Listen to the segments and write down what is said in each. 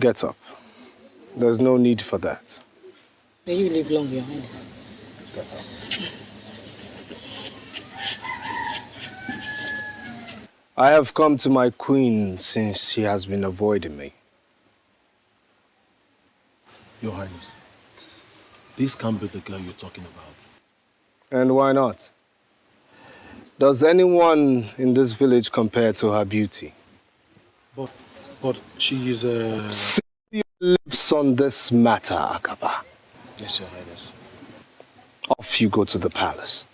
Get up. There's no need for that. May you live long, Your Highness. Get up. I have come to my queen since she has been avoiding me. Your Highness, this can't be the girl you're talking about. And why not? Does anyone in this village compare to her beauty? But she is a... Seal your lips on this matter, Akaba. Yes, Your Highness. Off you go to the palace.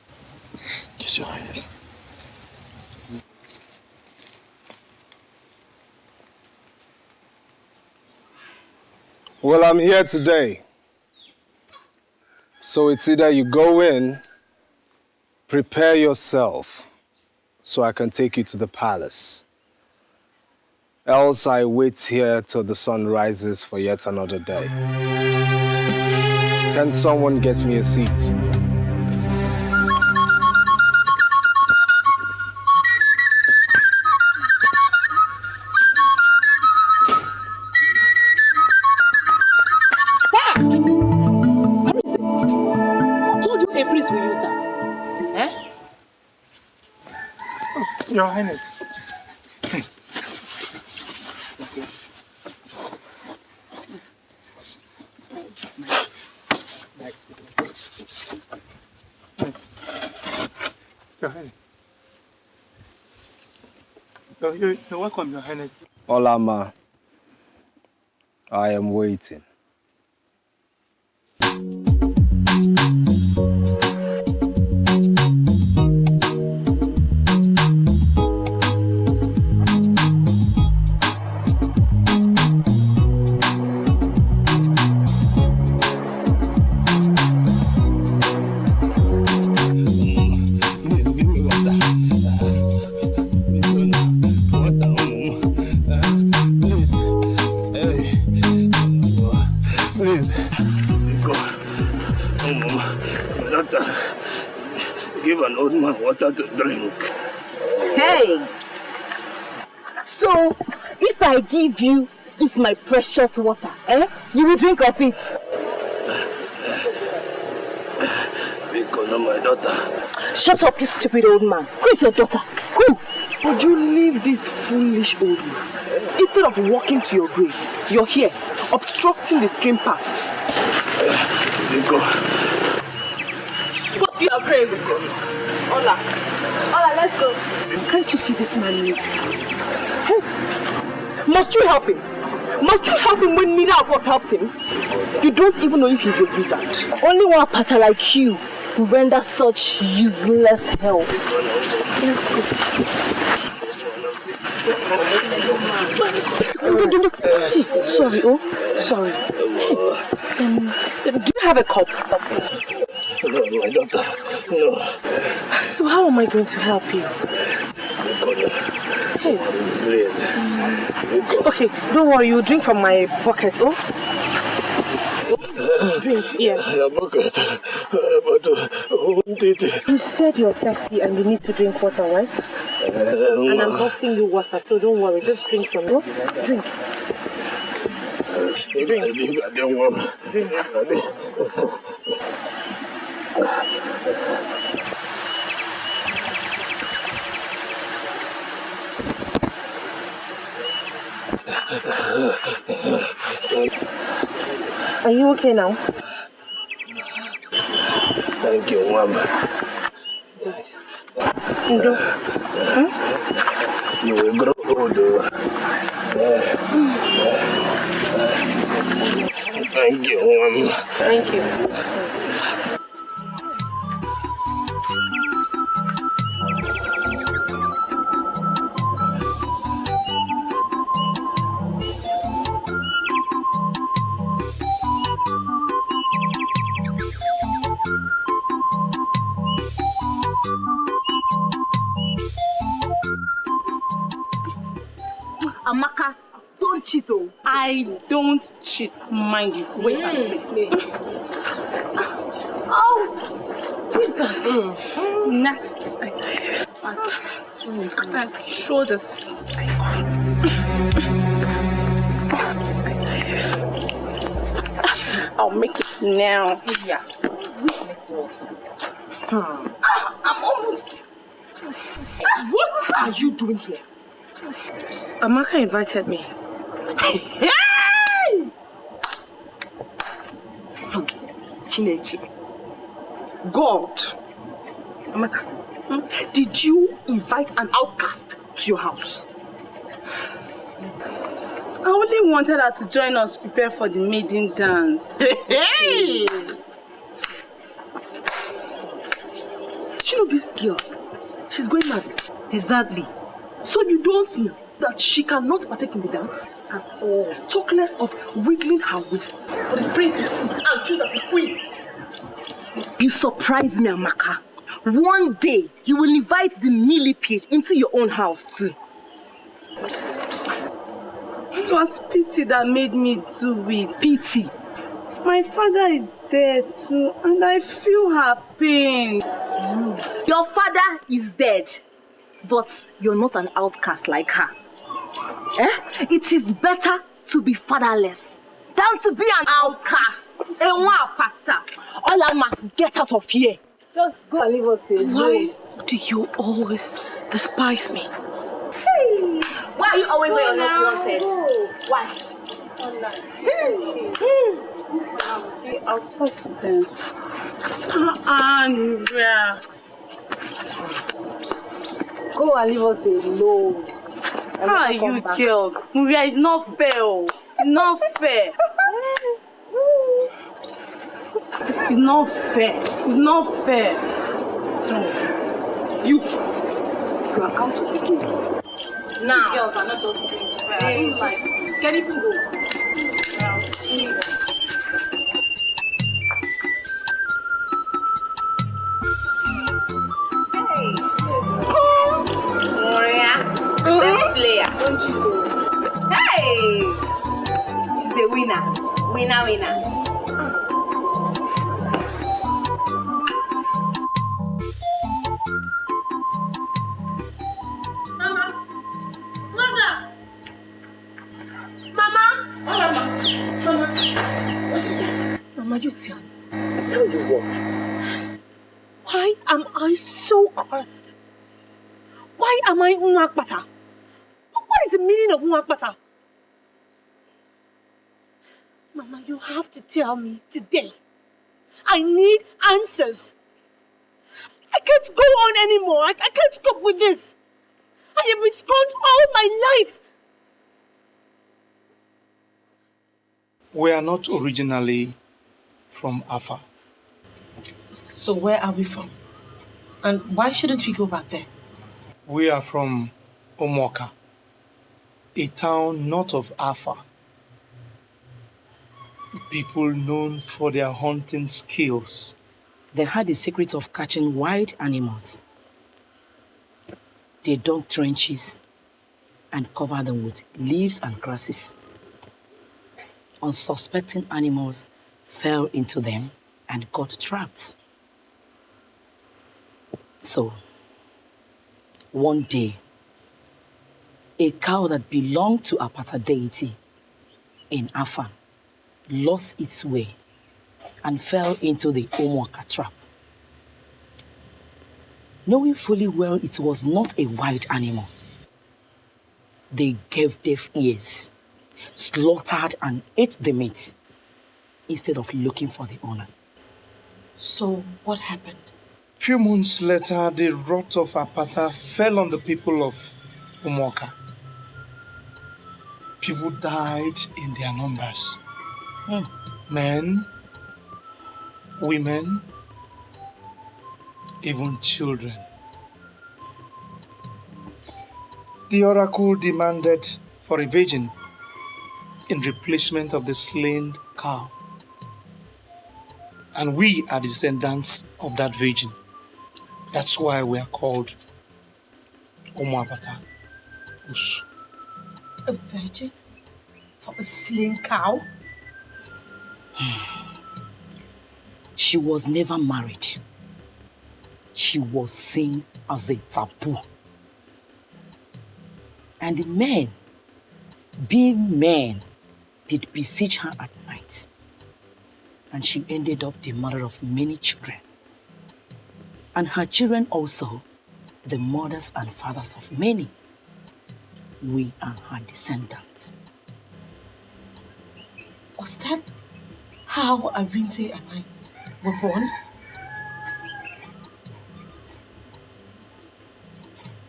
Yes, Your Highness. Well, I'm here today. So it's either you go in, prepare yourself, so I can take you to the palace. Else I wait here till the sun rises for yet another day. Can someone get me a seat? Your Highness. Your Highness. You're welcome, Your Highness. Olama, I am waiting. Give an old man water to drink. Hey! So, if I give you this my precious water, you will drink of it? Because of my daughter. Shut up, you stupid old man. Who is your daughter? Who? Would you leave this foolish old man? Instead of walking to your grave, you're here, obstructing the stream path. Go to your grave. Ola, let's go. Can't you see this man needs help? Must you help him? Must you help him when neither of us helped him? You don't even know if he's a wizard. Only one pattern like you who render such useless help. Let's go. Sorry, sorry. Do you have a cup? No, my daughter, no. So how am I going to help you? Hey. Please. Okay, don't worry, you drink from my bucket, Drink, yeah. Your bucket, but won't it? You said you're thirsty and you need to drink water, right? And I'm offering you water, so don't worry, just drink from it. Drink. Drink. I don't want. Drink. Are you okay now? Thank you, Mama. Ndo. You will grow older. Thank you, Mama. Thank you. Amaka, don't cheat, oh. I don't cheat, mind you. Wait and see. Oh, Jesus. Next, shoulders. I'll make it now. Yeah. I'm almost... What are you doing here? Amaka invited me. Hey! Chineke. God. Amaka. Did you invite an outcast to your house? I only wanted her to join us prepare for the maiden dance. Hey! Do you know this girl? She's going married. Exactly. So you don't know that she cannot partake in the dance? At all. Talk less of wiggling her waists for the prince to see and choose as a queen. You surprise me, Amaka. One day, you will invite the millipede into your own house too. It was pity that made me do it. Pity. My father is dead too, and I feel her pain. Your father is dead, but you're not an outcast like her. It is better to be fatherless than to be an outcast. Olama, get out of here. Just go and leave us alone. Why do you always despise me? Hey. Why are you always where you're not wanted? Why? I'll talk to them. Andrea. Go and leave us alone. How are you girls? Maria, it's not fair. It's not fair. It's not fair. It's not fair. So, you are out of the game. Now. Girls are not just doing fair. I don't like it. Can it go? Maria, best player. Don't you do? Hey! She's a winner. Winner. What is it? Mama, you tell me. Tell you what? Why am I so cursed? Why am I Unwakbata? What is the meaning of Unwakbata? Mama, you have to tell me today. I need answers. I can't go on anymore. I can't cope with this. I have been scorned all my life. We are not originally from Afa. So where are we from? And why shouldn't we go back there? We are from Omoka, a town north of Afa. People known for their hunting skills. They had the secret of catching wild animals. They dug trenches and covered them with leaves and grasses. Unsuspecting animals fell into them and got trapped. So, one day, a cow that belonged to a Apata deity in Afa lost its way and fell into the Omoka trap. Knowing fully well it was not a wild animal, they gave deaf ears, slaughtered and ate the meat instead of looking for the owner. So what happened? Few months later, the wrath of Apata fell on the people of Omoka. People died in their numbers. Men, women, even children. The oracle demanded for a virgin in replacement of the slain cow. And we are the descendants of that virgin. That's why we are called Omoapata Usu. A virgin? For a slain cow? She was never married. She was seen as a taboo. And the men, being men, did besiege her at night. and she ended up the mother of many children. And her children also, the mothers and fathers of many. We are her descendants. Was that how Arinte and I were born?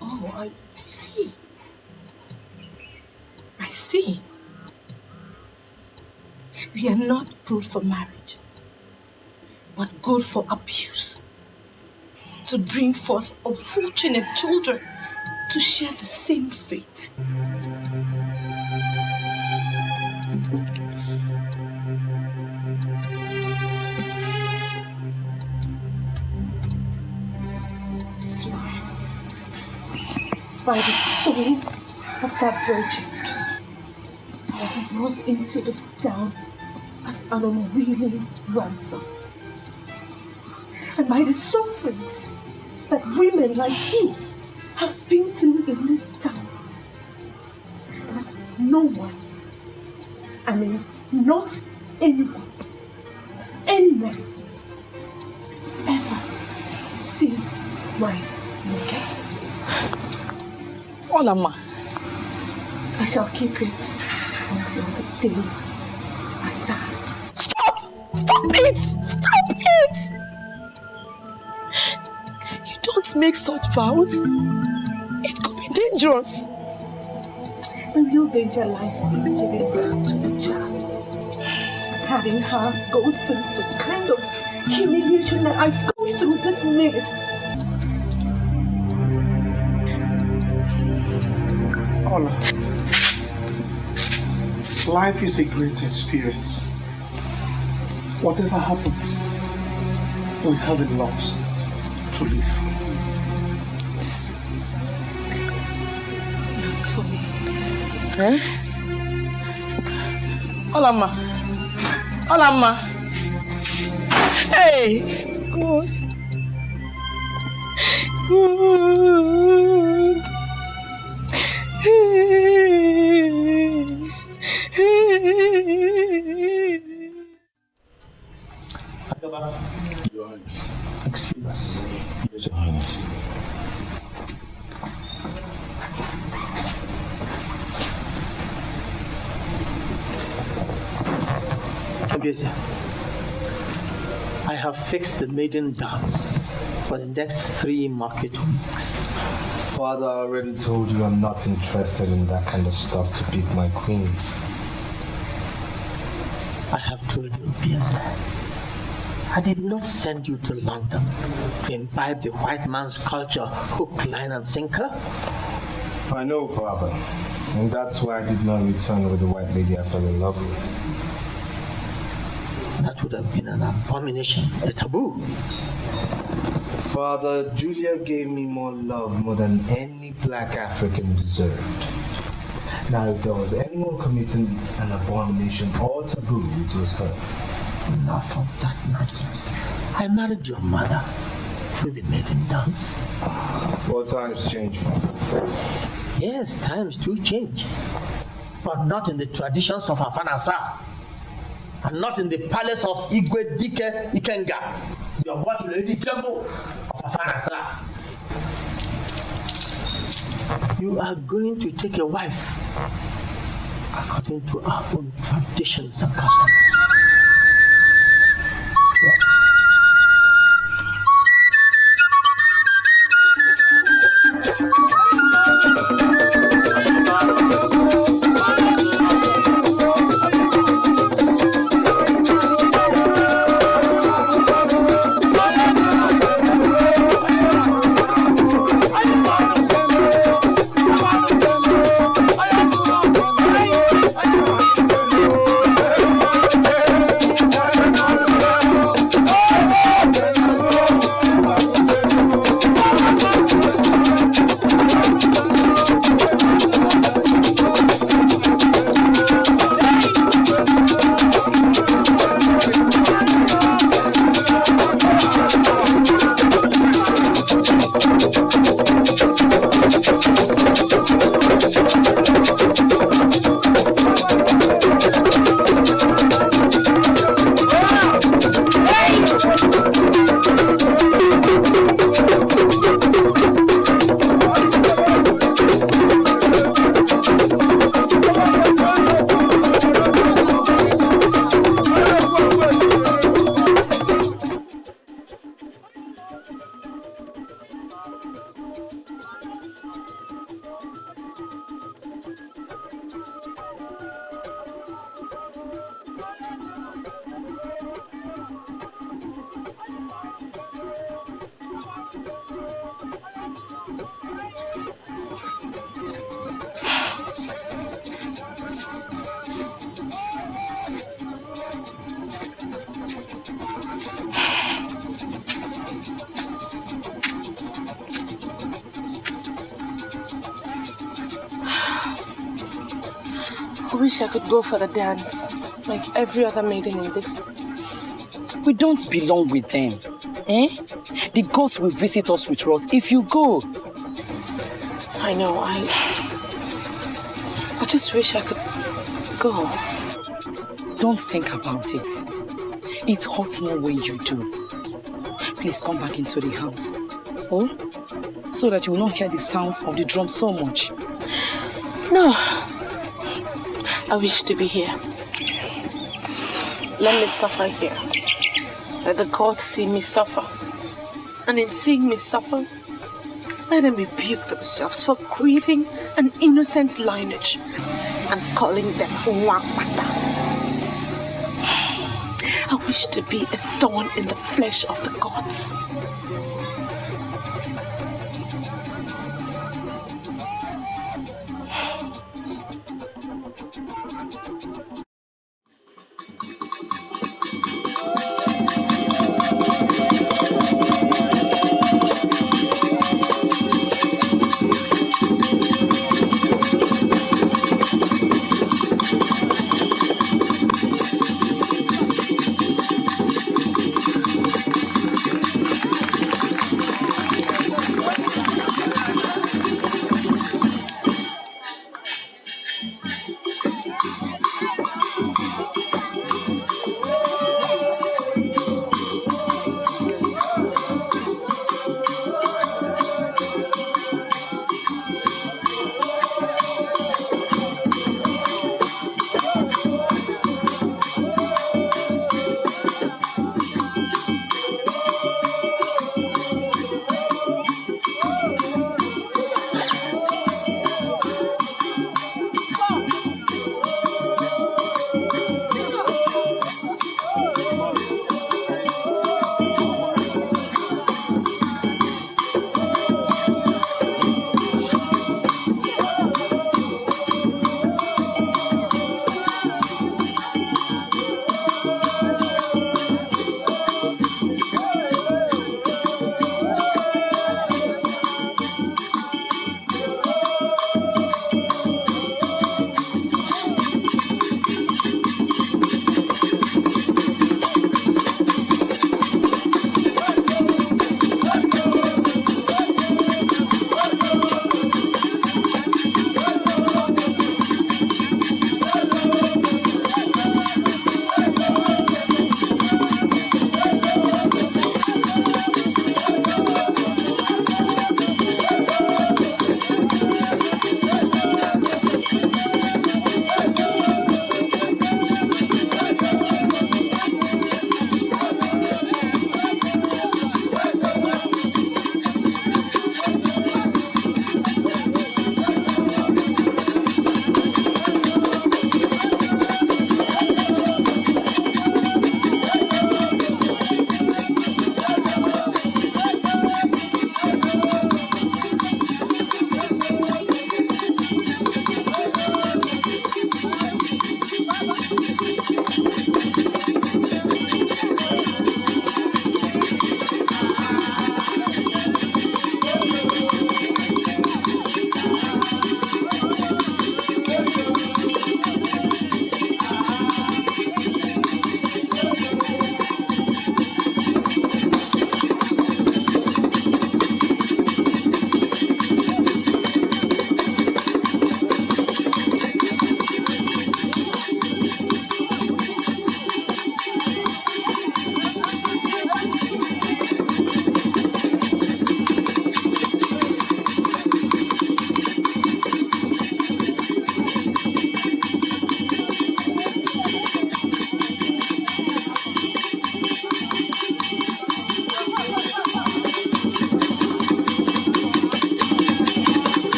Oh, I see. I see. We are not good for marriage, but good for abuse. To bring forth unfortunate children to share the same fate. Swear by the soul of that virgin, I was brought into this town as an unwilling ransom. And by the sufferings that women like you have been through in this town, that no one, I mean not anyone, ever see my nakedness. Olama. I shall keep it until the day I die. Stop! Stop it! Stop it! You don't make such vows. It could be dangerous. The real danger lies in giving birth to a child. Having her go through the kind of humiliation that I go through this minute. Ola, life is a great experience. Whatever happens, we have a lot to live. Yes. That's for me. Eh? Olama. Olama. Hey! God. God. Your Highness. Excuse us. Yes, Your Highness. I have fixed the maiden dance for the next 3 market weeks. Father, I already told you I'm not interested in that kind of stuff to pick my queen. I have told you, Biaza, I did not send you to London to imbibe the white man's culture, hook, line, and sinker. I know, Father. And that's why I did not return with the white lady I fell in love with. That would have been an abomination, a taboo. Father, Julia gave me more love more than any black African deserved. Now, if there was anyone committing an abomination or taboo, it was her. Enough of that nonsense. I married your mother through the maiden dance. Well, times change, Father. Yes, times do change. But not in the traditions of Afanasa. And not in the palace of Igwe Dikeh Ikenga. You are what Lady Jumbo of Afanasa. You are going to take a wife according to our own traditions and customs. I wish I could go for the dance, like every other maiden in this. We don't belong with them. Eh? The gods will visit us with wrath if you go. I know, I just wish I could go. Don't think about it. It hurts more when you do. Please come back into the house. Oh? So that you will not hear the sounds of the drum so much. No. I wish to be here. Let me suffer here. Let the gods see me suffer. And in seeing me suffer, let them rebuke themselves for creating an innocent lineage and calling them Wangpata. I wish to be a thorn in the flesh of the gods.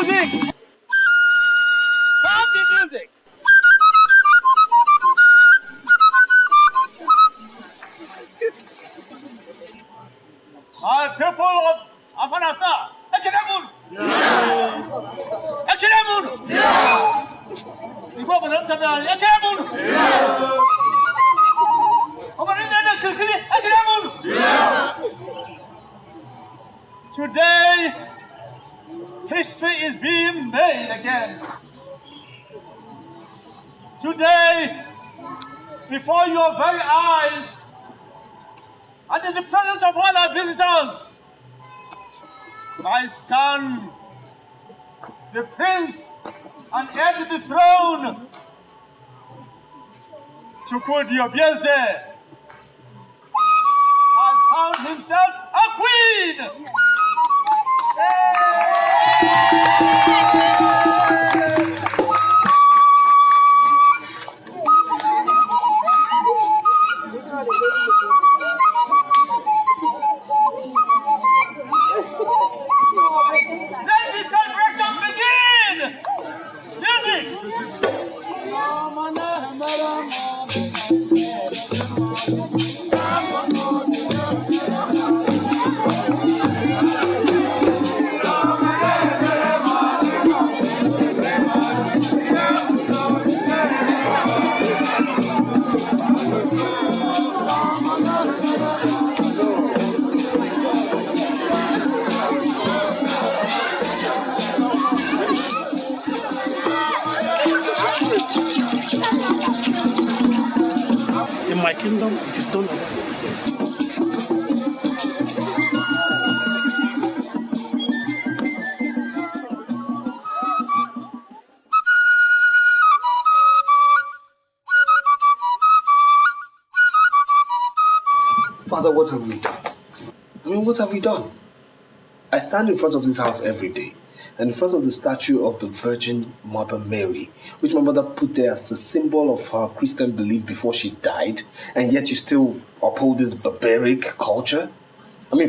music! Stop the music! My people of Afanasa, Ekinemun! Ekinemun! Before we don't tell Ekinemun! Today, history is being made again. Today, before your very eyes, and in the presence of all our visitors, my son, the prince and heir to the throne, Chukwudi Obieze, has found himself a queen! Let the celebration begin! Music! In my kingdom, it is done like this. Father, what have we done? What have we done? I stand in front of this house every day, and in front of the statue of the Virgin Mother Mary, which my mother put there as a symbol of her Christian belief before she died, and yet you still uphold this barbaric culture?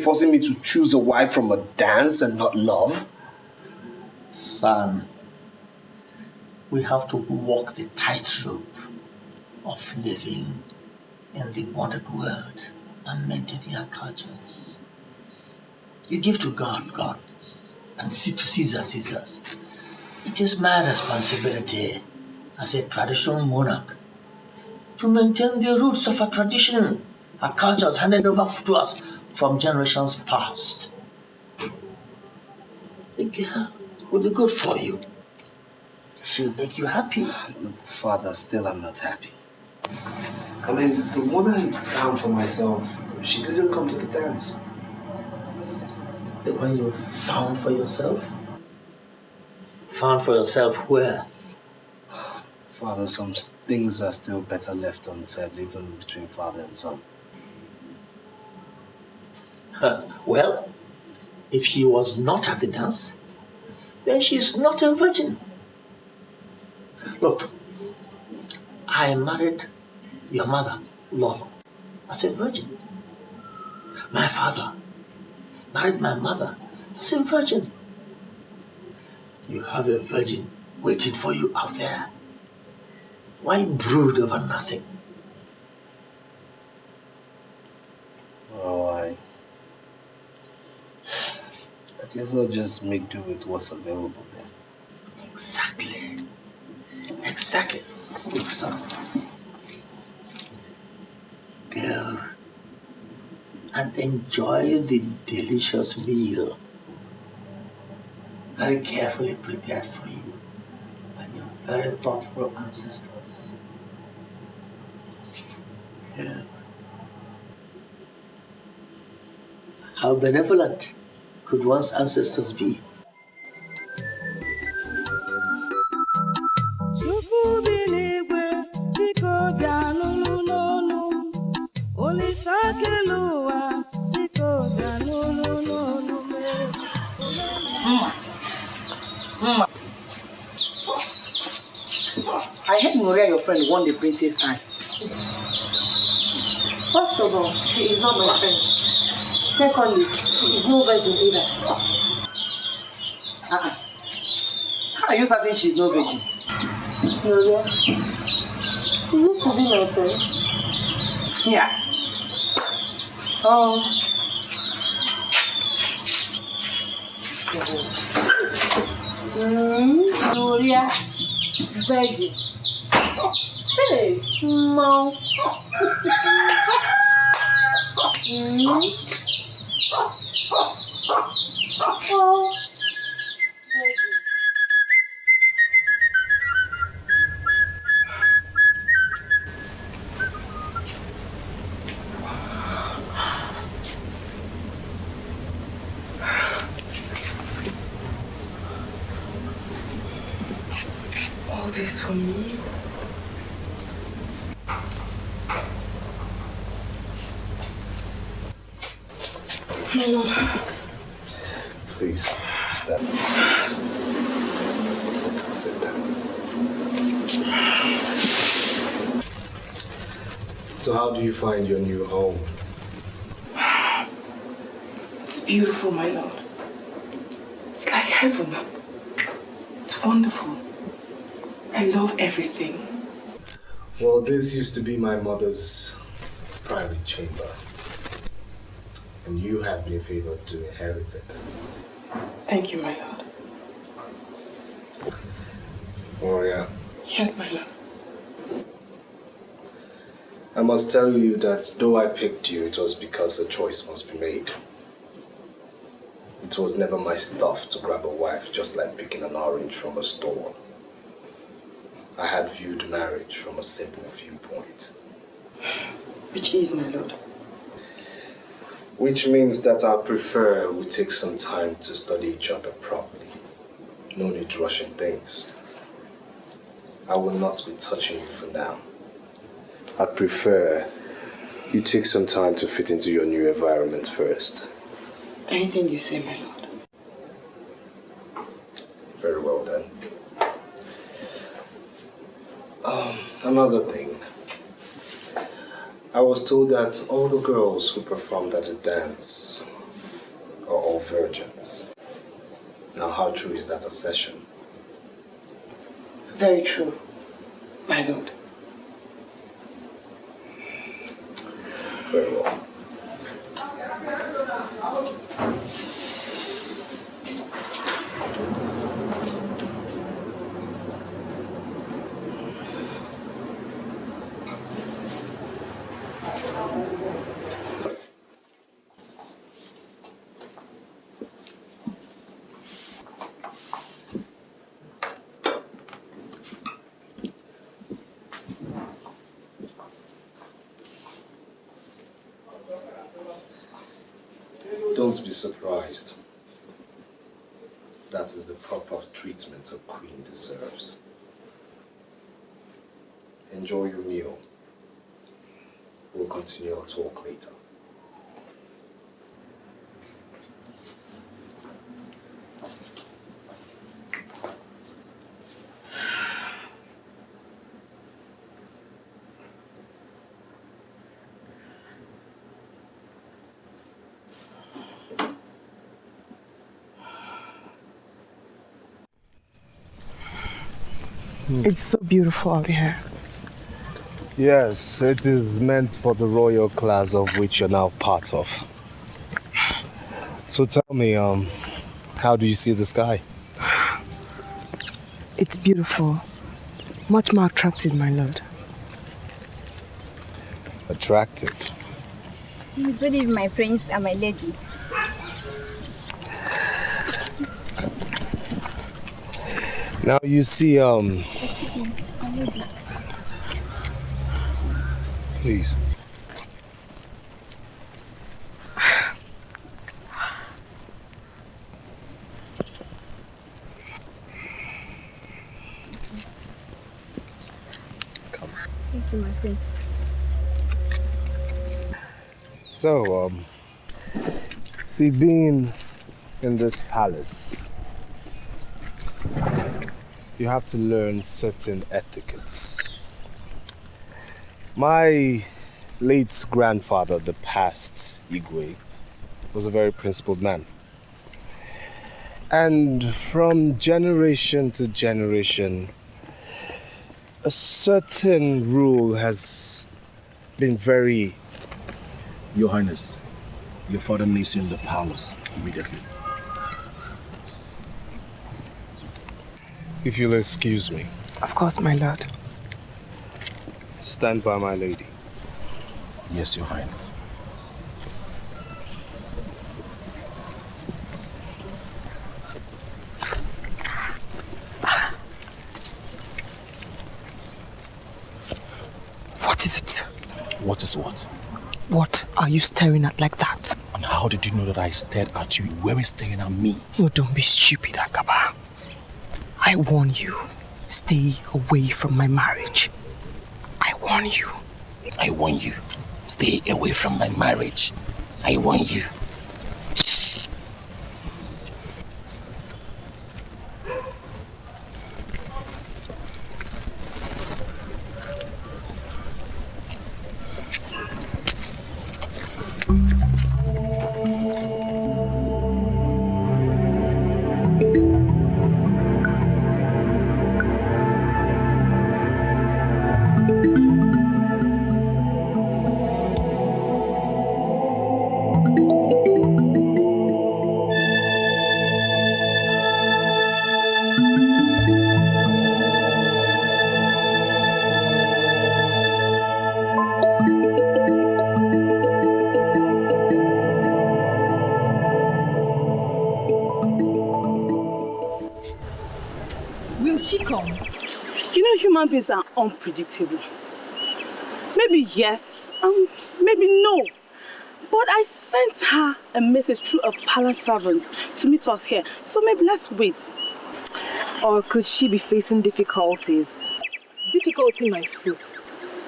Forcing me to choose a wife from a dance and not love? Son, we have to walk the tightrope of living in the modern world and maintaining our cultures. You give to God, God, and to Caesar, Caesar's. It is my responsibility as a traditional monarch to maintain the roots of our tradition, our cultures handed over to us from generations past. The girl will be good for you. She'll make you happy. Father, still I'm not happy. The one I found for myself, she didn't come to the dance. The one you found for yourself? Found for yourself where? Father, some things are still better left unsaid, even between father and son. Well, if she was not at the dance, then she's not a virgin. Look, I married your mother, Lolo, as a virgin. My father married my mother as a virgin. You have a virgin waiting for you out there. Why brood over nothing? Oh, I guess I'll just make do with what's available then. Exactly. Exactly. Look, son. Go and enjoy the delicious meal very carefully prepared for you by your very thoughtful ancestors. Yeah. How benevolent could one's ancestors be? I heard Maria, your friend, won the princess eye. First of all, she is not my friend. Secondly, she is no virgin either. are you certain she's no virgin? Gloria, she used to be my friend. Yeah. Oh. Gloria, virgin. Hey, mom. Oh. All this for me? My lord. Please, stand up, please. Sit down. So how do you find your new home? It's beautiful, my lord. It's like heaven. It's wonderful. I love everything. Well, this used to be my mother's private chamber. And you have been favored to inherit it. Thank you, my lord. Gloria. Yes, my lord. I must tell you that though I picked you, it was because a choice must be made. It was never my stuff to grab a wife just like picking an orange from a store. I had viewed marriage from a simple viewpoint. Which is, my lord? Which means that I prefer we take some time to study each other properly. No need rushing things. I will not be touching you for now. I'd prefer you take some time to fit into your new environment first. Anything you say, my lord. Very well then. Another thing. I was told that all the girls who performed at the dance are all virgins. Now, how true is that assertion? Very true, my lord. Very well. Don't be surprised. That is the proper treatment a queen deserves. Enjoy your meal. We'll continue our talk later. It's so beautiful out here. Yes, it is meant for the royal class of which you're now part of. So tell me, how do you see the sky? It's beautiful. Much more attractive, my lord. Attractive? Good evening, my prince and my lady. Now you see, please. Come. Thank you, my prince. So, see, being in this palace, you have to learn certain etiquettes. My late grandfather, the past Igwe, was a very principled man. And from generation to generation, a certain rule has been very... Your Highness, your father needs you in the palace immediately. If you'll excuse me. Of course, my lord. Stand by my lady. Yes, Your Highness. What is it? What is what? What are you staring at like that? And how did you know that I stared at you? You weren't staring at me. Oh, don't be stupid, Agaba. I warn you, stay away from my marriage. I warn you. I warn you. Stay away from my marriage. I warn you. Human beings are unpredictable. Maybe yes, maybe no. But I sent her a message through a palace servant to meet us here. So maybe let's wait. Or could she be facing difficulties? Difficulty, my foot.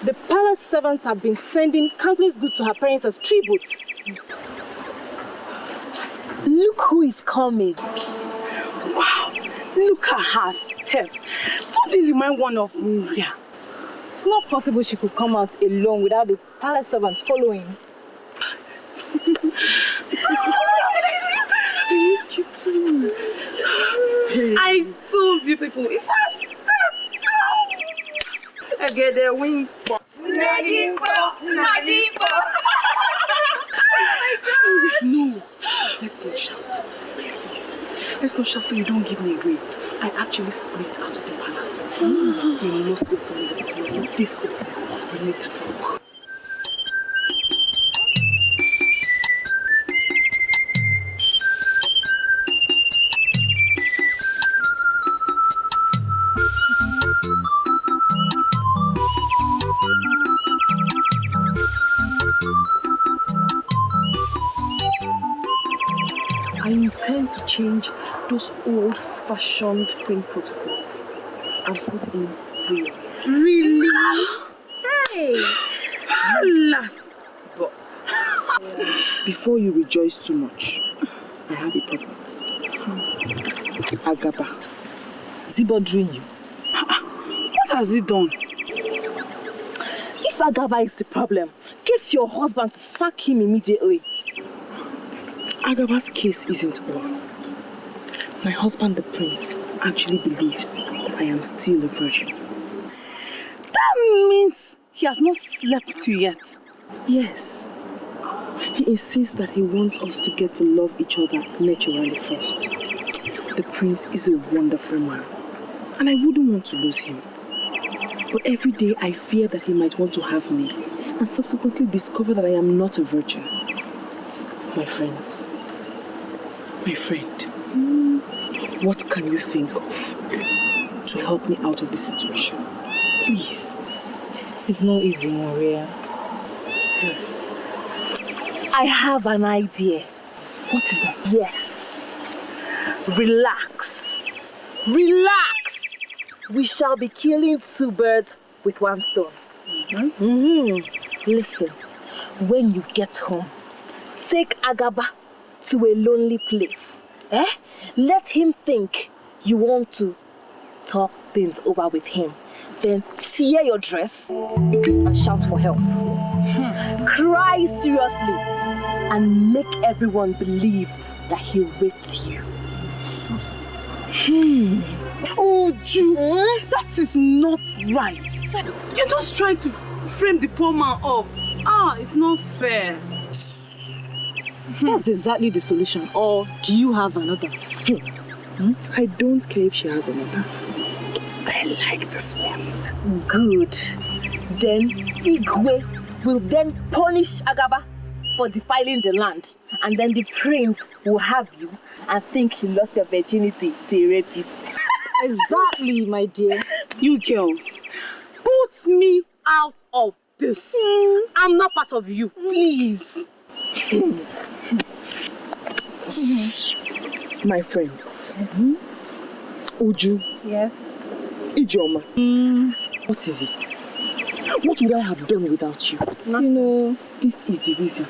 The palace servants have been sending countless goods to her parents as tribute. Look who is coming. Wow, look at her steps. Don't they remind one of Maria? It's not possible she could come out alone without the palace servants following. I missed you too. I told you people, it's her steps. I get the wing. No, let's not shout. Please. Let's not shout so you don't give me away. I actually slipped out of the palace. We must go somewhere that is not this open. We need to talk. I intend to change those old-fashioned queen protocols and put in real. Really? Hey! Alas! But before you rejoice too much, I have a problem. Agaba, is he bothering you? What has he done? If Agaba is the problem, get your husband to sack him immediately. Agaba's case isn't all. My husband, the prince, actually believes I am still a virgin. That means he has not slept you yet. Yes. He insists that he wants us to get to love each other naturally first. The prince is a wonderful man, and I wouldn't want to lose him. But every day I fear that he might want to have me, and subsequently discover that I am not a virgin. My friends, my friend, what can you think of to help me out of this situation? Please. This is not easy, Maria. I have an idea. What is that? Yes. Relax. Relax. We shall be killing two birds with one stone. Listen, when you get home, take Agaba to a lonely place. Let him think you want to talk things over with him. Then tear your dress and shout for help. Cry seriously and make everyone believe that he raped you. Uju, that is not right. You're just trying to frame the poor man up. It's not fair. That's exactly the solution. Or do you have another? I don't care if she has another. I like this one. Good. Then Igwe will then punish Agaba for defiling the land. And then the prince will have you and think he lost your virginity to a rapist. Exactly, my dear. You girls, put me out of this. I'm not part of you, please. My friends. Uju. Yes. Ijoma. What is it? What would I have done without you? Nothing. This is the reason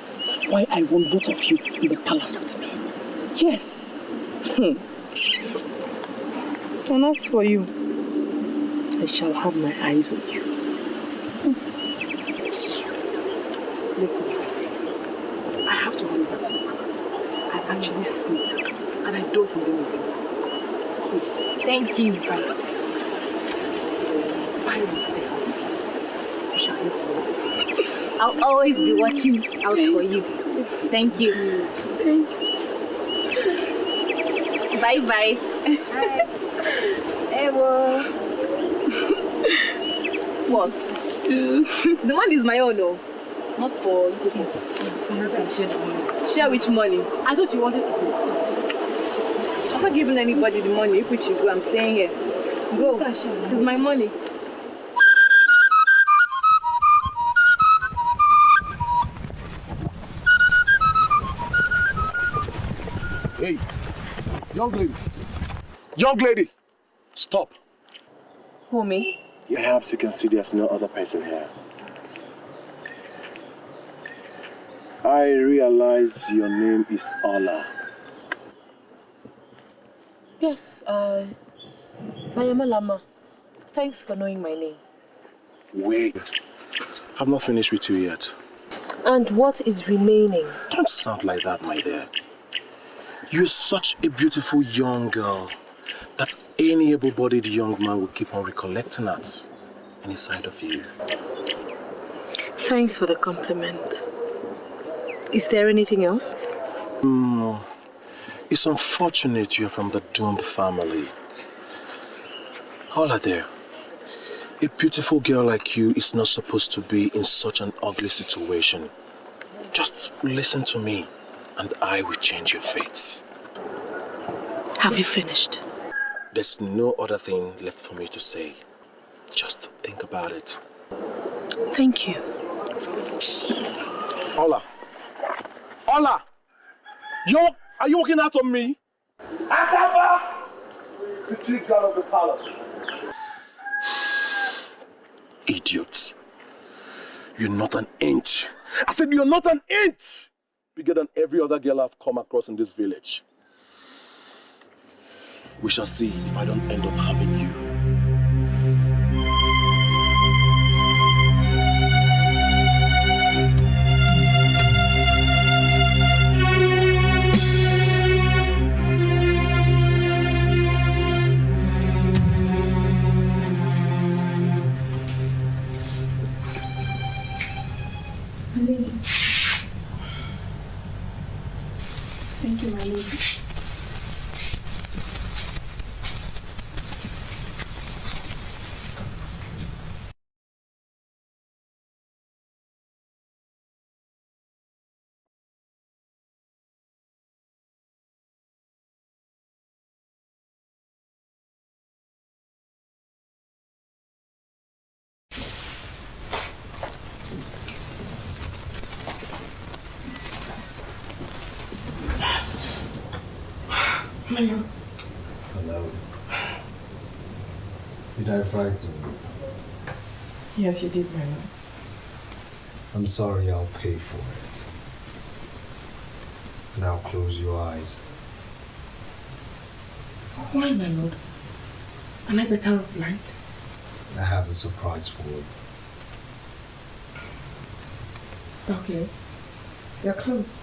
why I want both of you in the palace with me. Yes. And as for you, I shall have my eyes on you. Listen, I have to run back to the palace. I actually sneaked out and I don't want anything. Thank you. Bye. You shall look for us. I'll always be watching out for you. Thank you. Bye bye. Ewo. What? The money is my own, though. Not for you. Please. Share which money? I thought you wanted to go. I'm not giving anybody the money. If we should go, I'm staying here. Go. It's my money. Hey, young lady. Young lady, stop. Who, me? Perhaps you can see there's no other person here. I realize your name is Ola. Yes, I am Alama. Thanks for knowing my name. Wait, I've not finished with you yet. And what is remaining? Don't sound like that, my dear. You're such a beautiful young girl that any able-bodied young man will keep on recollecting at any sight of you. Thanks for the compliment. Is there anything else? It's unfortunate you're from the doomed family. Hola there. A beautiful girl like you is not supposed to be in such an ugly situation. Just listen to me and I will change your fates. Have you finished? There's no other thing left for me to say. Just think about it. Thank you. Ola! Ola! Are you walking out on me? Akaba! The chief guard of the palace. Idiot. You're not an inch. I said you're not an inch bigger than every other girl I've come across in this village. We shall see if I don't end up having you. Thank you, my lady. Hello. Did I frighten you? Yes, you did, my lord. I'm sorry, I'll pay for it. Now close your eyes. Why, my lord? Am I better off blind? I have a surprise for you. Okay. You're closed.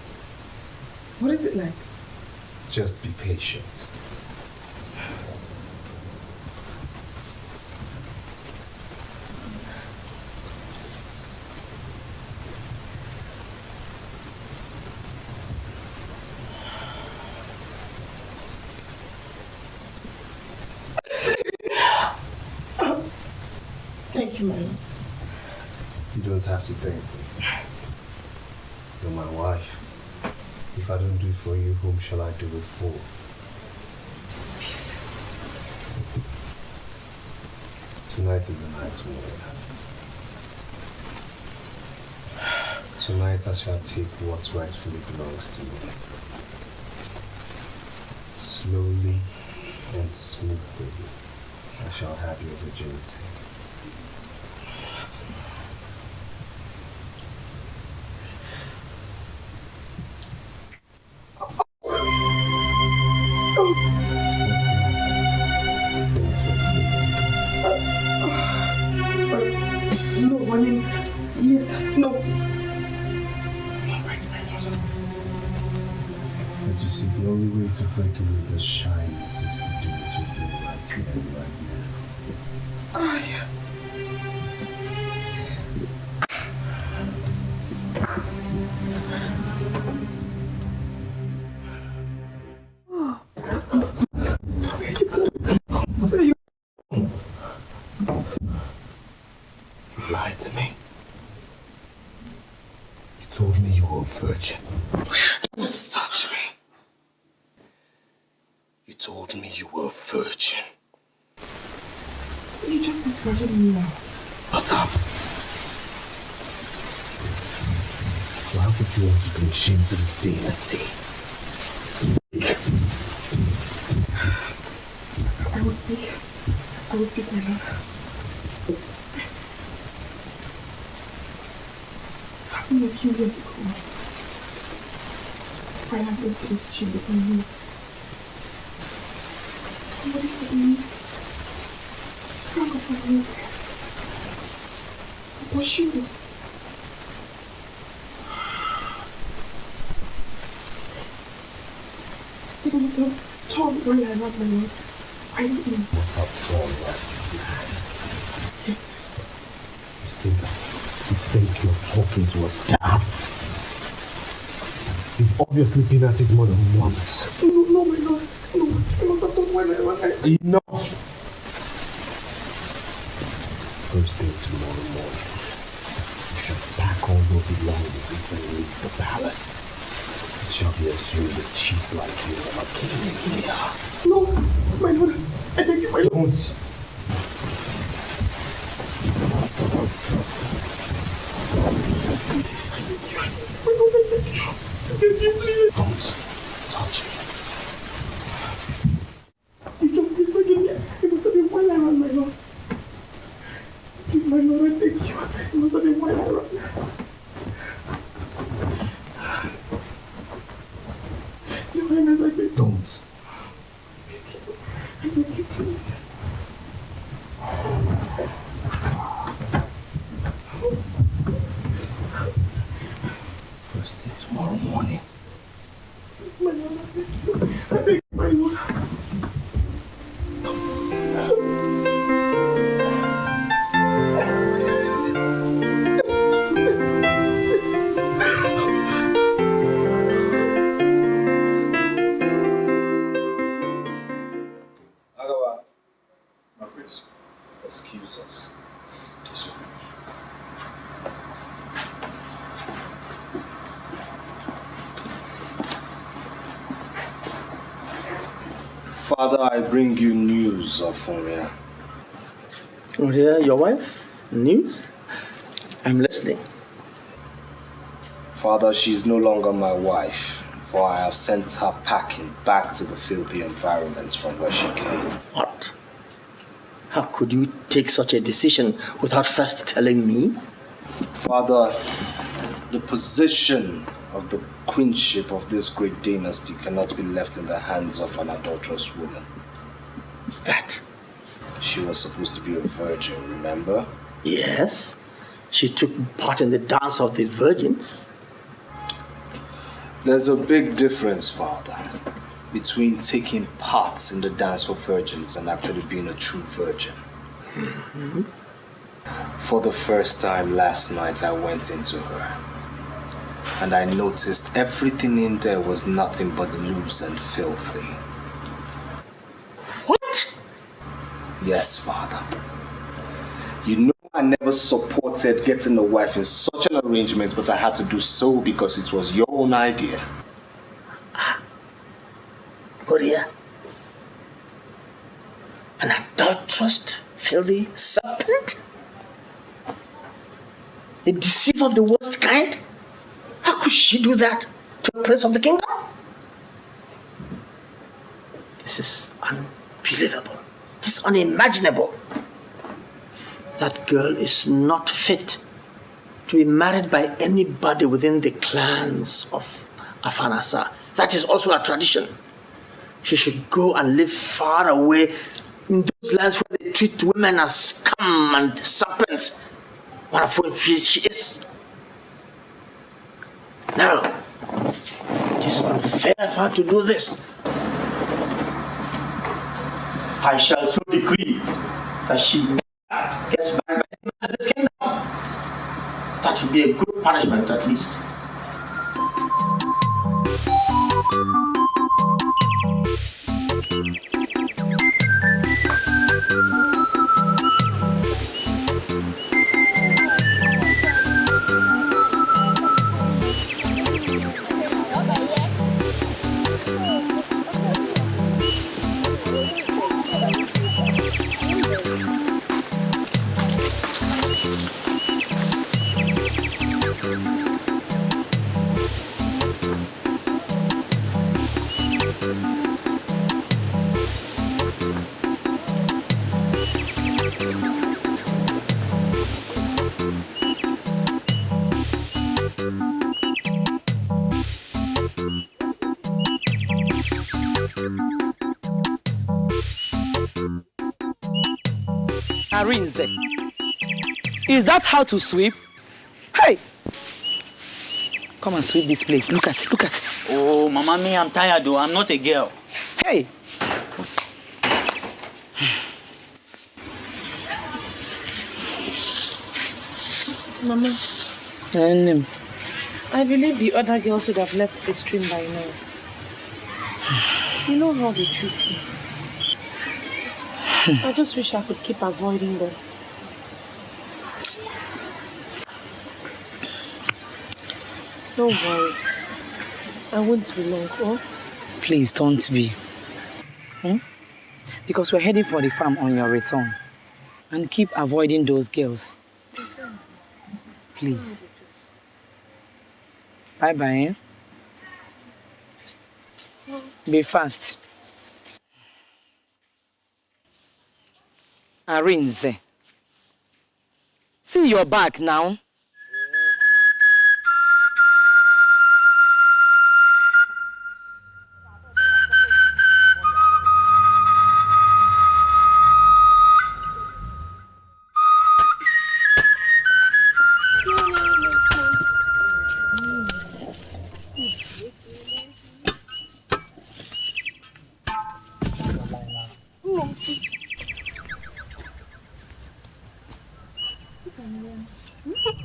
What is it like? Just be patient. Thank you, my lord. You don't have to thank me. You're my wife. If I don't do it for you, whom shall I do it for? It's beautiful. Tonight is the night, woman. Tonight I shall take what rightfully belongs to me. Slowly and smoothly, I shall have your virginity. No, I mean, yes, no. But you see, the only way to break away the shyness is to do what you're doing right here and right now. You lied to me. You told me you were a virgin. Don't touch me. You told me you were a virgin. You just discarded me now. Shut up. Why would you want to bring shame to this dynasty? Speak. I will speak. I will speak, my lord. Happened a few years ago. I entered into this chamber with my niece. Somebody suddenly sprang up my leg. But she was. It was a torn while I ran my lord. I don't know. What's up, torn right? Yes. You think you're talking to a dad? You've obviously been at it more than once. No, my lord. No, I must have done when I ran. Enough! First thing tomorrow morning, you shall pack all your belongings and leave the palace. It shall be assumed that cheats like you never came in here. No, my lord. I beg you, my lord. Don't. Don't touch me. You just disregarded me. It must have been while I ran, my lord. Please, my lord, I thank you. It must have been while I ran. Your Highness, I beg you. Don't. I beg you, please. First thing tomorrow morning. My lord, I beg you. I beg you, my lord. Excuse us. Father, I bring you news of Oria. Oria, your wife? News? I'm listening. Father, she is no longer my wife, for I have sent her packing back to the filthy environments from where she came. What? How could you take such a decision without first telling me? Father, the position of the queenship of this great dynasty cannot be left in the hands of an adulterous woman. That? She was supposed to be a virgin, remember? Yes. She took part in the dance of the virgins. There's a big difference, Father, between taking part in the dance for virgins and actually being a true virgin. Mm-hmm. For the first time last night, I went into her, and I noticed everything in there was nothing but loose and filthy. What? Yes, Father. You know never supported getting a wife in such an arrangement, but I had to do so because it was your own idea. Gloria, an adulterous, filthy serpent? A deceiver of the worst kind? How could she do that to a prince of the kingdom? This is unbelievable. This is unimaginable. That girl is not fit to be married by anybody within the clans of Afanasa. That is also a tradition. She should go and live far away in those lands where they treat women as scum and serpents. One of which she is. No, it is unfair for her to do this. I shall so decree that she never gets married by anyone in this kingdom. That would be a good punishment at least. Arinze, is that how to sweep? Hey! Come and sweep this place. Look at it, look at it. Oh, Mama, me, I'm tired though. I'm not a girl. Hey! Mama, I believe the other girls should have left the stream by now. You know how they treat me. I just wish I could keep avoiding them. Don't worry. I won't be long, oh? Please don't be. Because we're heading for the farm on your return. And keep avoiding those girls. Please. Bye-bye, Be fast. Arinze. See your back now.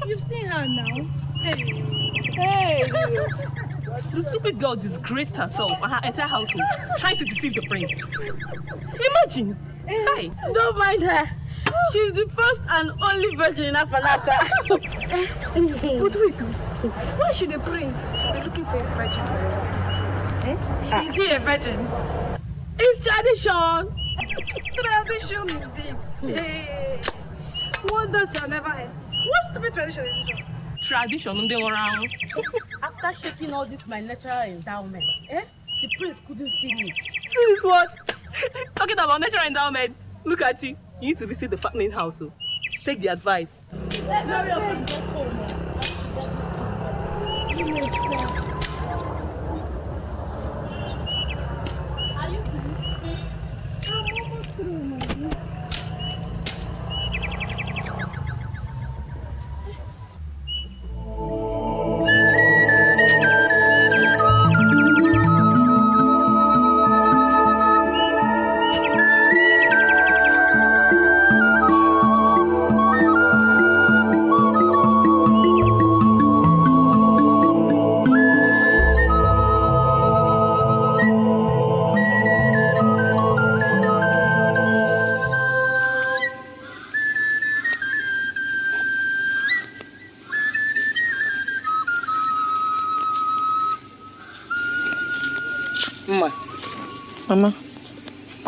You've seen her now. Hey! The stupid girl disgraced herself and her entire household, trying to deceive the prince. Imagine! Hi! Don't mind her. She's the first and only virgin in Afanasa. But wait, why should the prince be looking for a virgin? Is he a virgin? It's tradition. Tradition indeed. Hey. Wonders shall never end. What stupid tradition is this? Tradition, around. After shaking all this my natural endowment, the prince couldn't see me. See this what? Talking about natural endowment. Look at you. You need to visit the fattening house. Take the advice. Let's hurry up and get home. Are you through? I'm almost through, my dear.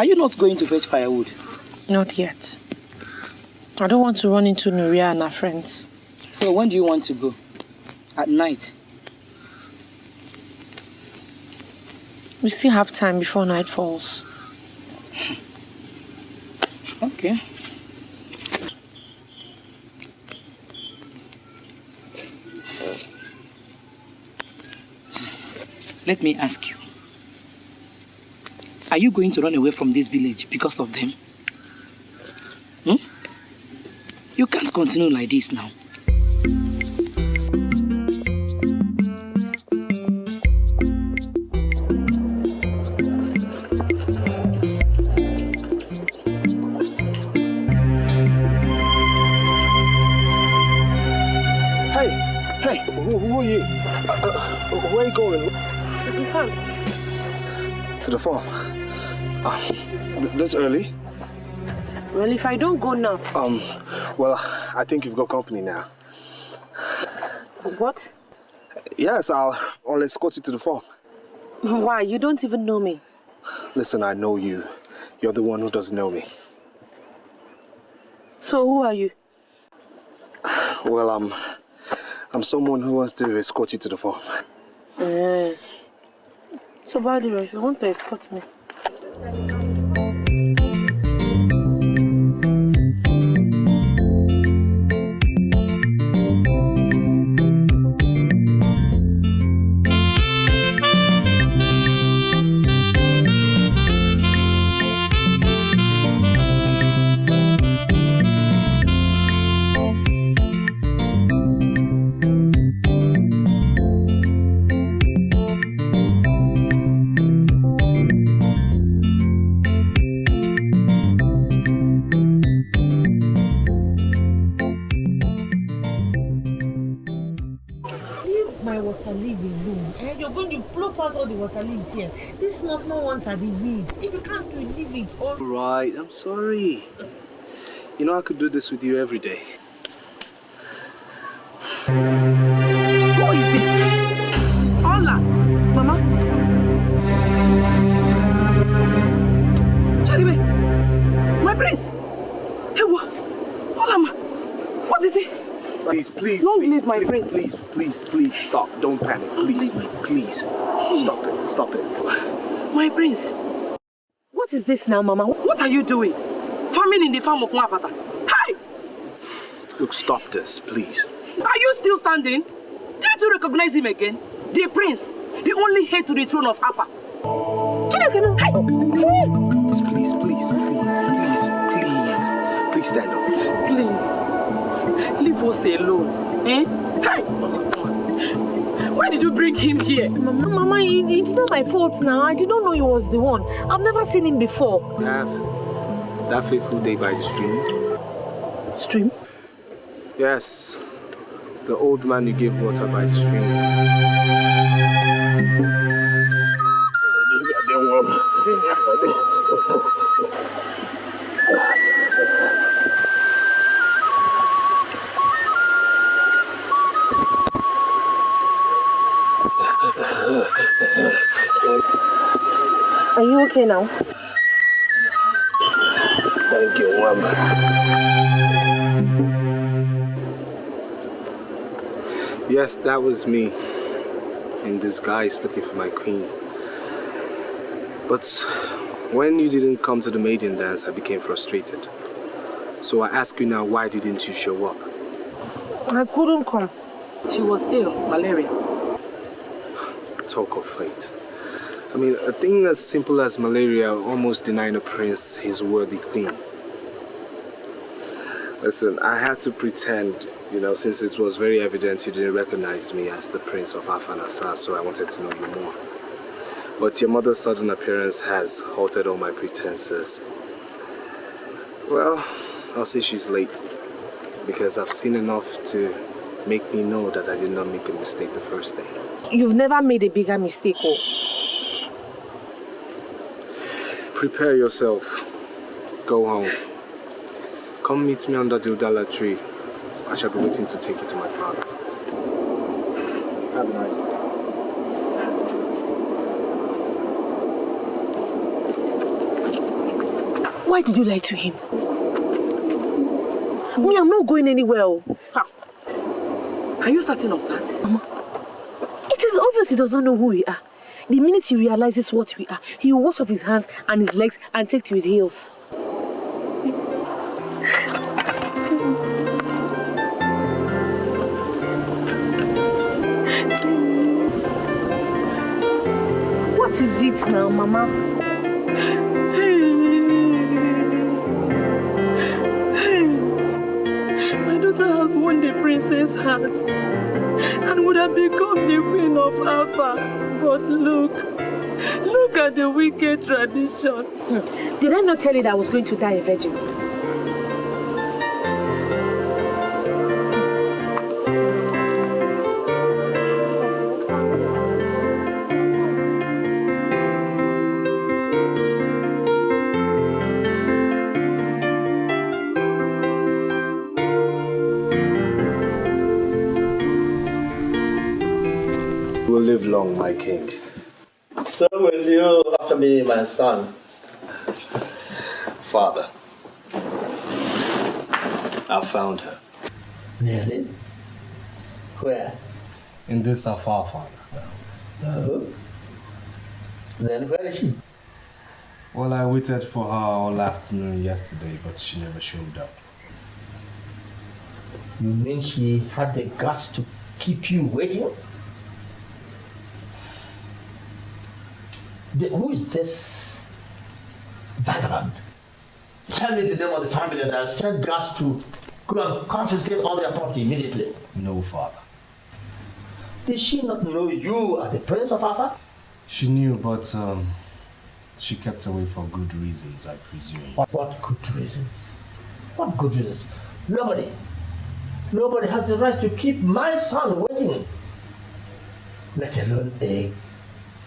Are you not going to fetch firewood? Not yet. I don't want to run into Nuria and her friends. So when do you want to go? At night? We still have time before night falls. Okay. Let me ask you. Are you going to run away from this village because of them? You can't continue like this now. Hey, who are you? Where are you going? To the farm. To the farm? This early? Well, if I don't go now... Well, I think you've got company now. What? Yes, I'll escort you to the farm. Why? You don't even know me. Listen, I know you. You're the one who doesn't know me. So who are you? Well, I'm someone who wants to escort you to the farm. So, by the way, you want to escort me? Water leaves here. These small ones are the weeds. If you can't do it, leave it. Or... Right, I'm sorry. You know I could do this with you every day. Who is this? Hola, Mama. Charibe, my prince. Hey, what? Hola, Ma. What is it? Please, don't leave my prince. Please, stop. Don't panic. Please. Stop it. My prince. What is this now, Mama? What are you doing? Farming in the farm of Mwapata. Hi! Look, stop this, please. Are you still standing? Didn't you recognize him again? The prince, the only heir to the throne of Afa. Please stand up. Please. Leave us alone. Eh? Hey! Why did you bring him here? Mama, it's not my fault now. I didn't know he was the one. I've never seen him before. That fateful day by the stream. Stream? Yes. The old man you gave water by the stream. Are you okay now? Thank you, Mama. Yes, that was me. In disguise looking for my queen. But when you didn't come to the maiden dance, I became frustrated. So I ask you now, why didn't you show up? I couldn't come. She was ill, malaria. Talk of fate. I mean, a thing as simple as malaria almost denying a prince his worthy queen. Listen, I had to pretend, since it was very evident you didn't recognize me as the prince of Afanasa, so I wanted to know you more. But your mother's sudden appearance has halted all my pretenses. Well, I'll say she's late, because I've seen enough to make me know that I did not make a mistake the first day. You've never made a bigger mistake, oh. Prepare yourself. Go home. Come meet me under the Udala tree. I shall be waiting to take you to my father. Have a nice day. Why did you lie to him? Me, I'm not going anywhere. Are you certain of that? Mama, it is obvious he does not know who we are. The minute he realizes what we are, he will wash off his hands and his legs and take to his heels. What is it now, Mama? My daughter has won the princess' heart and would have become the queen of Alpha. But look at the wicked tradition. Did I not tell you that I was going to die a virgin? Live long, my king. So will you after me, my son. Father, I found her. Really? Where? In this afar, Father. Oh. Then where is she? Well, I waited for her all afternoon yesterday, but she never showed up. You mean she had the guts to keep you waiting? Who is this vagabond? Tell me the name of the family and I'll send guards to go and confiscate all their property immediately. No, Father. Did she not know you are the Prince of Alpha? She knew, but she kept away for good reasons, I presume. What good reasons? What good reasons? Nobody has the right to keep my son waiting. Let alone a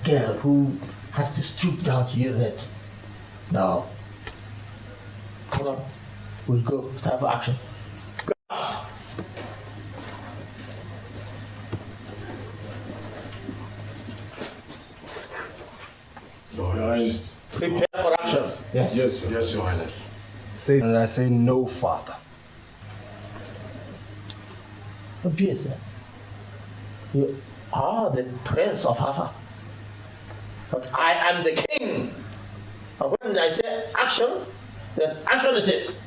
girl who has to stoop down to urinate. Now, come on, we'll go. It's time for action. Go. Your Highness. Prepare for action. Yes, Your Highness. And I say no, Father. Obvious, sir. You are the Prince of Alpha. But I am the king. And when I say action, then action it is.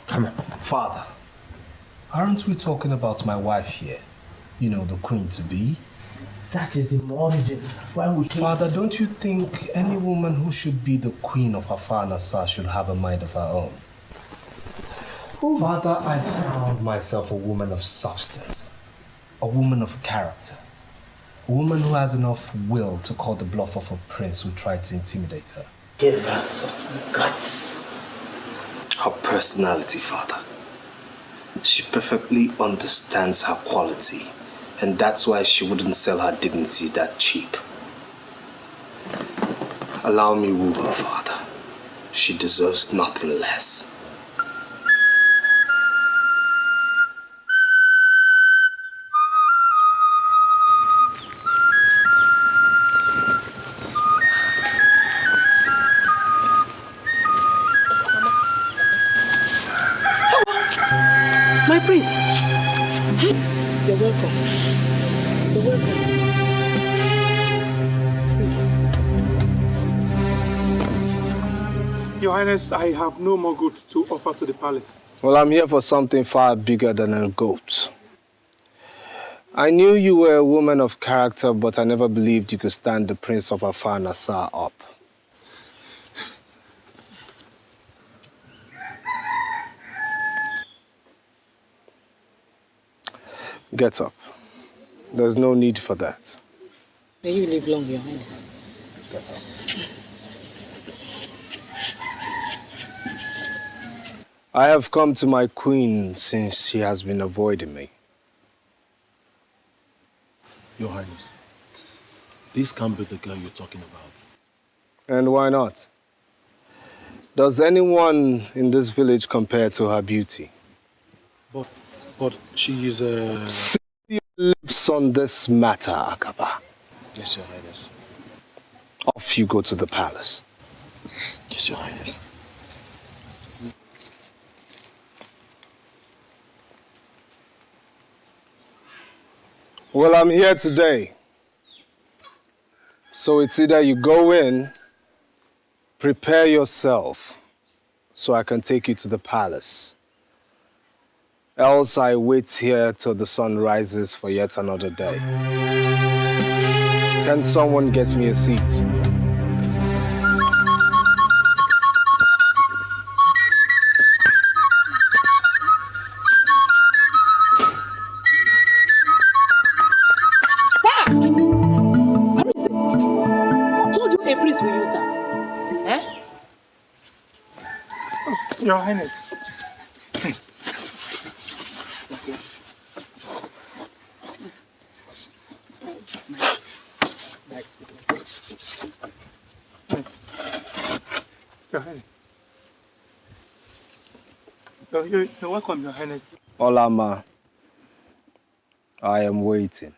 Come on. Father, aren't we talking about my wife here? You know, the queen-to-be? That is the more reason why we take... Father, don't you think any woman who should be the queen of her father should have a mind of her own? Oh. Father, I found myself a woman of substance, a woman of character. A woman who has enough will to call the bluff of a prince who tried to intimidate her. Give her some guts. Her personality, Father. She perfectly understands her quality, and that's why she wouldn't sell her dignity that cheap. Allow me woo her, Father. She deserves nothing less. My priest. You're welcome. You're welcome. Your Highness, I have no more goods to offer to the palace. Well, I'm here for something far bigger than a goat. I knew you were a woman of character, but I never believed you could stand the Prince of Afar Nassar up. Get up. There's no need for that. May you live long, Your Highness. Get up. I have come to my queen since she has been avoiding me. Your Highness, this can't be the girl you're talking about. And why not? Does anyone in this village compare to her beauty? But she is a... Seal your lips on this matter, Akaba. Yes, Your Highness. Off you go to the palace. Yes, Your Highness. Well, I'm here today. So it's either you go in, prepare yourself, so I can take you to the palace. Else I wait here till the sun rises for yet another day. Can someone get me a seat? Your Highness. Your Highness. You're welcome, Your Highness. Olama, I am waiting.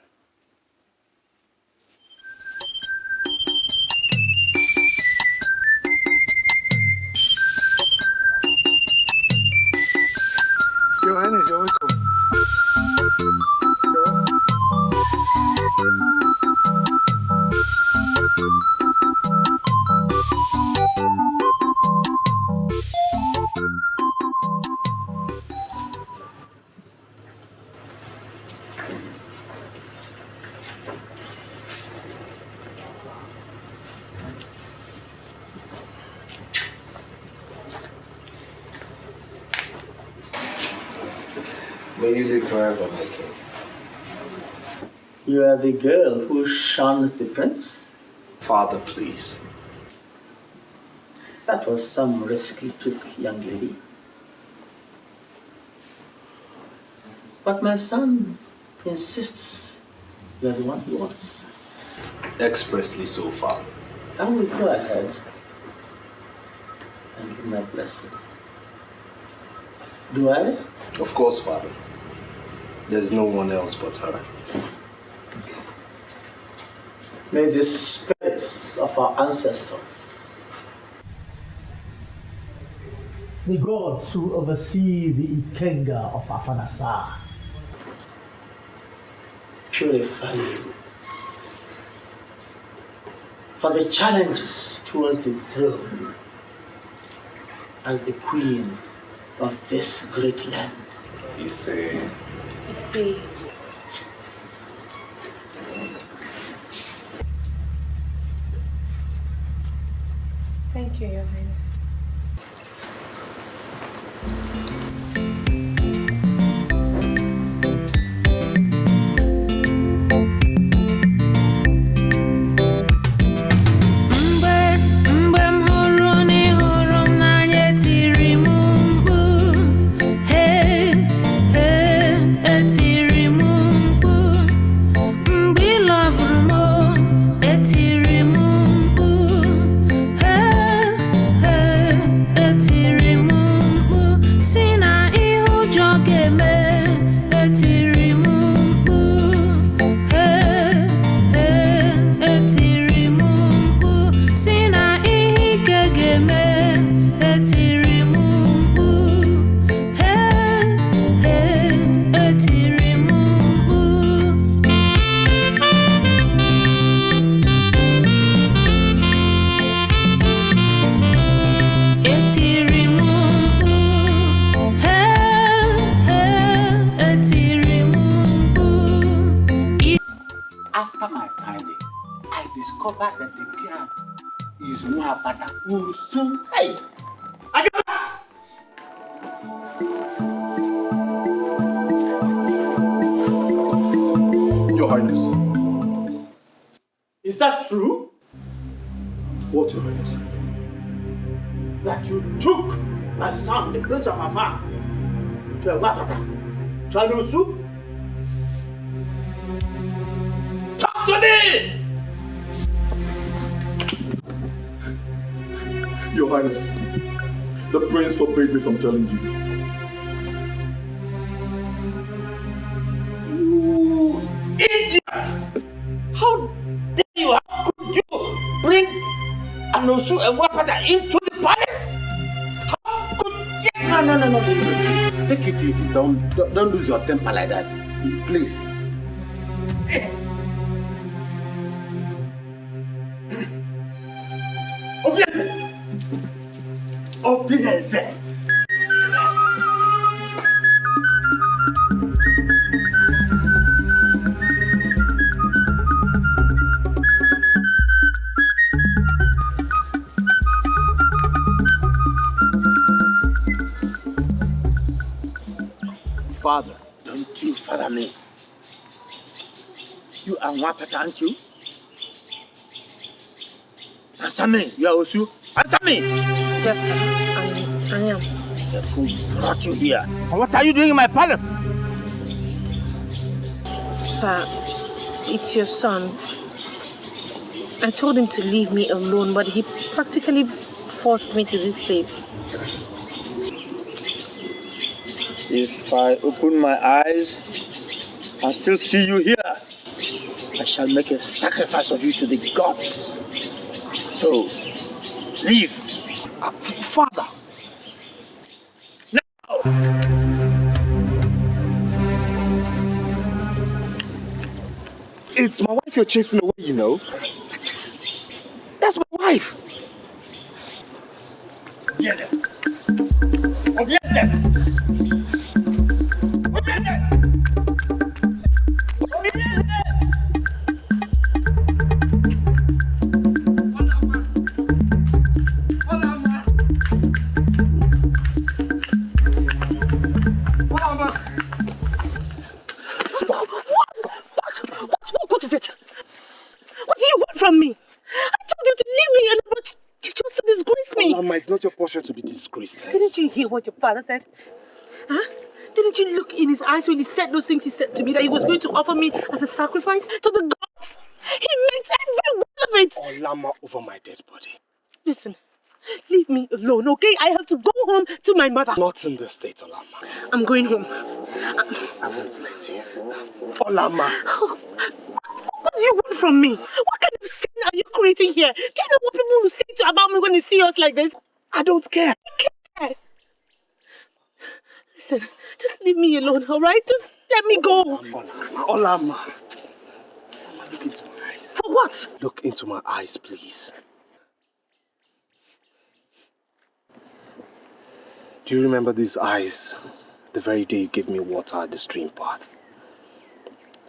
Your Highness, you're welcome. May you live forever, my king. You are the girl who shunned the prince? Father, please. That was some risk you took, young lady. But my son insists you are the one he wants. Expressly so, Father. I will go ahead and give my blessing. Do I? Of course, Father. There's no one else but her. May the spirits of our ancestors, the gods who oversee the Ikenga of Afanasa, purify you for the challenges towards the throne as the queen of this great land. You see. Thank you, Your Highness. After my finding, I discovered that the girl is Muhabada Usu. Hey! Your Highness. Is that true? What, Your Highness? That you took my son, the Prince of Afar, to a Wapata, to Alusu? Talk to me! Your Highness, the prince forbade me from telling you. Idiot! How dare you? How could you bring Anosu and Wapata into the palace? How could you? No. Take it easy. Don't lose your temper like that. Please. Obieze. Father, don't you father me. You are Nwapata, aren't you? Answer me, you are Osu. Answer me! Yes, sir. I am. Then who brought you here? And what are you doing in my palace? Sir, it's your son. I told him to leave me alone, but he practically forced me to this place. If I open my eyes and still see you here, I shall make a sacrifice of you to the gods. So, leave. Father! Now! It's my wife you're chasing away, you know. That's my wife. Obieze! Obieze! What is it? What do you want from me? I told you to leave me, but you chose to disgrace me. Mama, it's not your portion to be disgraced. Didn't you hear what your father said? Huh? Didn't you look in his eyes when he said those things he said to me, that he was going to offer me as a sacrifice to the gods? He meant every word of it. Olama over my dead body. Listen, leave me alone, okay? I have to go home to my mother. Not in this state, Olama. I'm going home. I won't let you. Olama. What do you want from me? What kind of sin are you creating here? Do you know what people will say about me when they see us like this? I don't care. I care. Listen, just leave me alone, alright? Just let me go. Olama. Look into my eyes. For what? Look into my eyes, please. Do you remember these eyes the very day you gave me water at the stream path?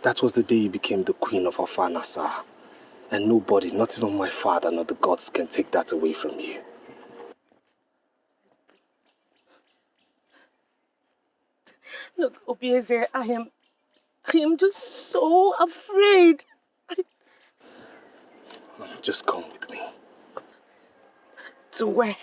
That was the day you became the queen of Afanasa. And nobody, not even my father nor the gods, can take that away from you. Look, Obieze, I am just so afraid. Just come with me. To where?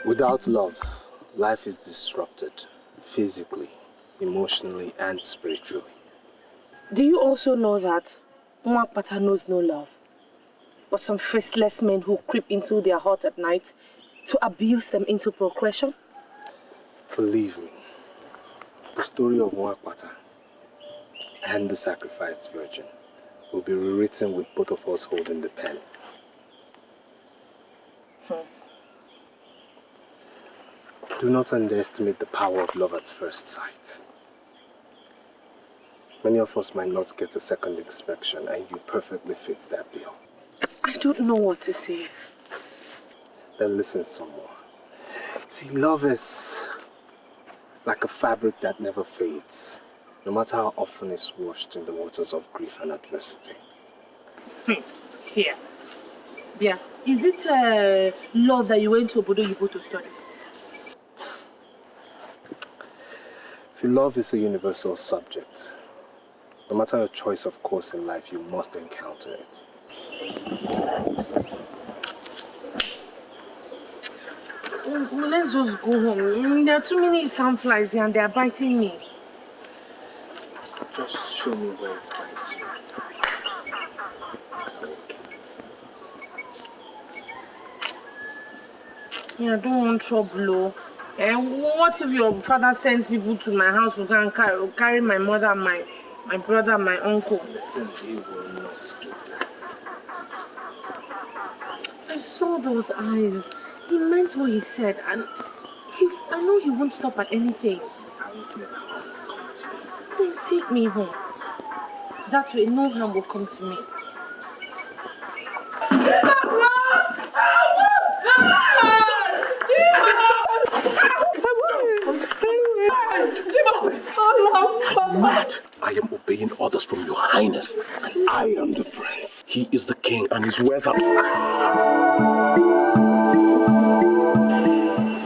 Without love, life is disrupted, physically, emotionally, and spiritually. Do you also know that Nwapata knows no love, but some faceless men who creep into their heart at night to abuse them into procreation? Believe me, the story of Nwapata and the sacrificed virgin will be rewritten with both of us holding the pen. Do not underestimate the power of love at first sight. Many of us might not get a second inspection, and you perfectly fit that bill. I don't know what to say. Then listen some more. See, love is like a fabric that never fades, no matter how often it's washed in the waters of grief and adversity. Here. Yeah. Is it law that you went to Obodo Yibo to study? See, love is a universal subject. No matter your choice of course in life, you must encounter it. Let's just go home. There are too many sandflies here and they are biting me. Just show me where it bites you. Yeah, I don't want trouble. And what if your father sends people to my house to go and carry my mother, my brother, and my uncle? Listen, he will not do that. I saw those eyes. He meant what he said, and I know he won't stop at anything. I won't let harm come to you. Then take me home. That way, no harm will come to me. I'm mad. I am obeying orders from your highness. I am the prince. He is the king and his words are...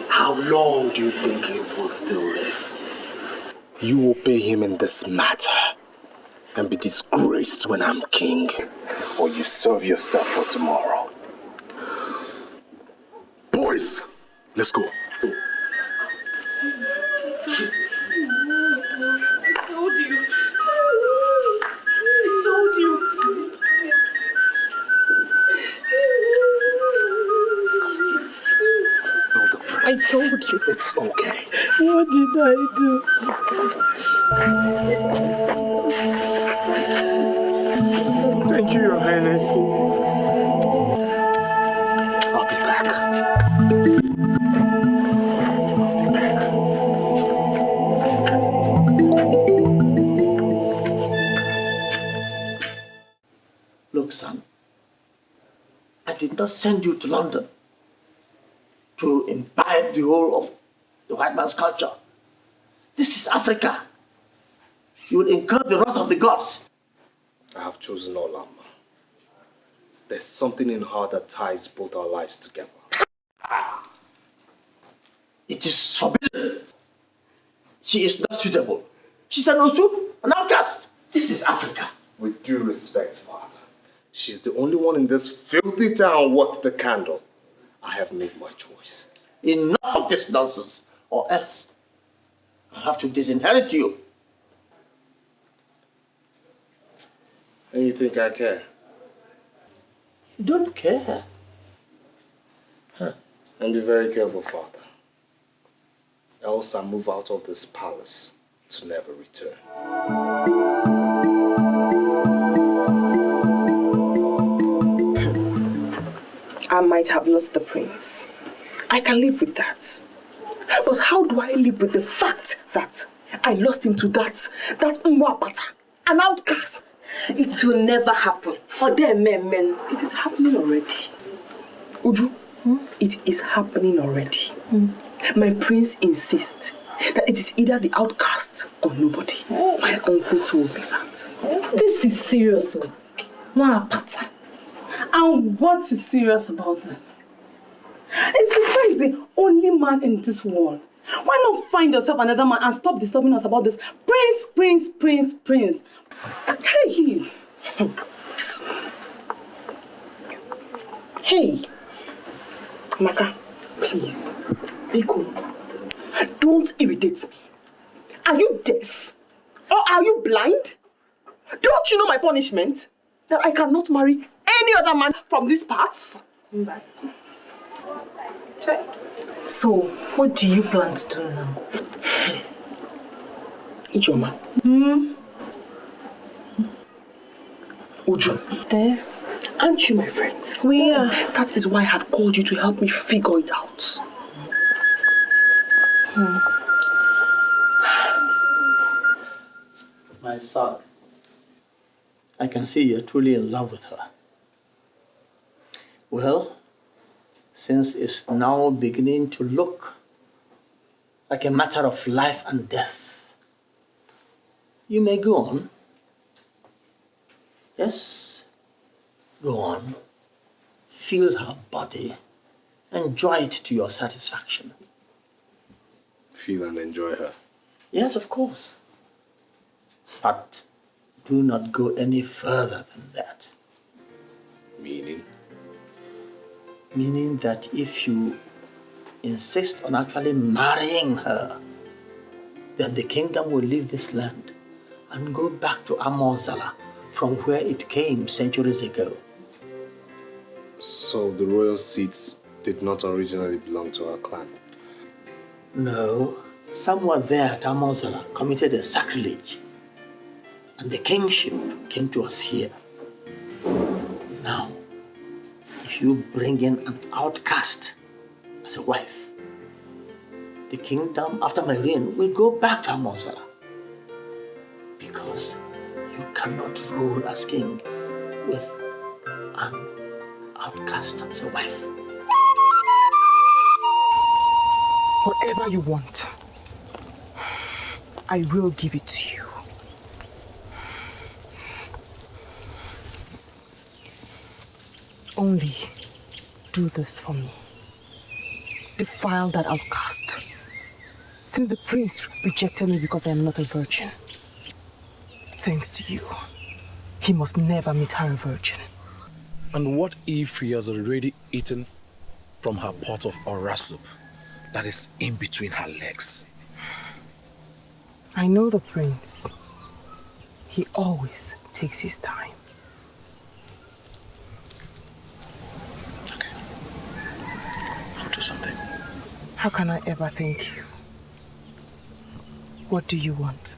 How long do you think he will still live? You obey him in this matter and be disgraced when I'm king, or you serve yourself for tomorrow. Boys, let's go. I told you. It's okay. What did I do? Thank you, Your Highness. I'll be back. Look, son, I did not send you to London to imbibe the whole of the white man's culture. This is Africa. You will incur the wrath of the gods. I have chosen Olam. There's something in her that ties both our lives together. It is forbidden. She is not suitable. She's an Osu, an outcast. This is Africa. With due respect, Father, she's the only one in this filthy town worth the candle. I have made my choice. Enough of this nonsense, or else I'll have to disinherit you. And you think I care? You don't care. Huh. And be very careful, Father. Else I move out of this palace to never return. I might have lost the prince. I can live with that. But how do I live with the fact that I lost him to that Nwapata, an outcast? It will never happen. Or there, men, it is happening already. Uju, it is happening already. My prince insists that it is either the outcast or nobody. My uncle told me that. This is serious, Nwapata. And what is serious about this? Is the prince the only man in this world? Why not find yourself another man and stop disturbing us about this prince? Hey, Hey, Maka, please, be cool. Don't irritate me. Are you deaf? Or are you blind? Don't you know my punishment? That I cannot marry any other man from these parts? So, what do you plan to do now? Ijoma. Uju. Aren't you my friends? We are. That is why I have called you to help me figure it out. My son, I can see you're truly in love with her. Well, since it's now beginning to look like a matter of life and death, you may go on. Yes, go on. Feel her body. Enjoy it to your satisfaction. Feel and enjoy her. Yes, of course. But do not go any further than that. Meaning? Meaning that if you insist on actually marrying her, then the kingdom will leave this land and go back to Amozala, from where it came centuries ago. So the royal seat did not originally belong to our clan. No, someone there at Amonsala committed a sacrilege, and the kingship came to us here. Now, if you bring in an outcast as a wife, the kingdom after my reign will go back to Amonsala. Because you cannot rule as king with an outcast as a wife. Whatever you want, I will give it to you. Only do this for me. Defile that outcast. Since the prince rejected me because I am not a virgin, thanks to you, he must never meet her a virgin. And what if he has already eaten from her pot of ora soup that is in between her legs? I know the prince. He always takes his time. Okay. I'll do something. How can I ever thank you? What do you want?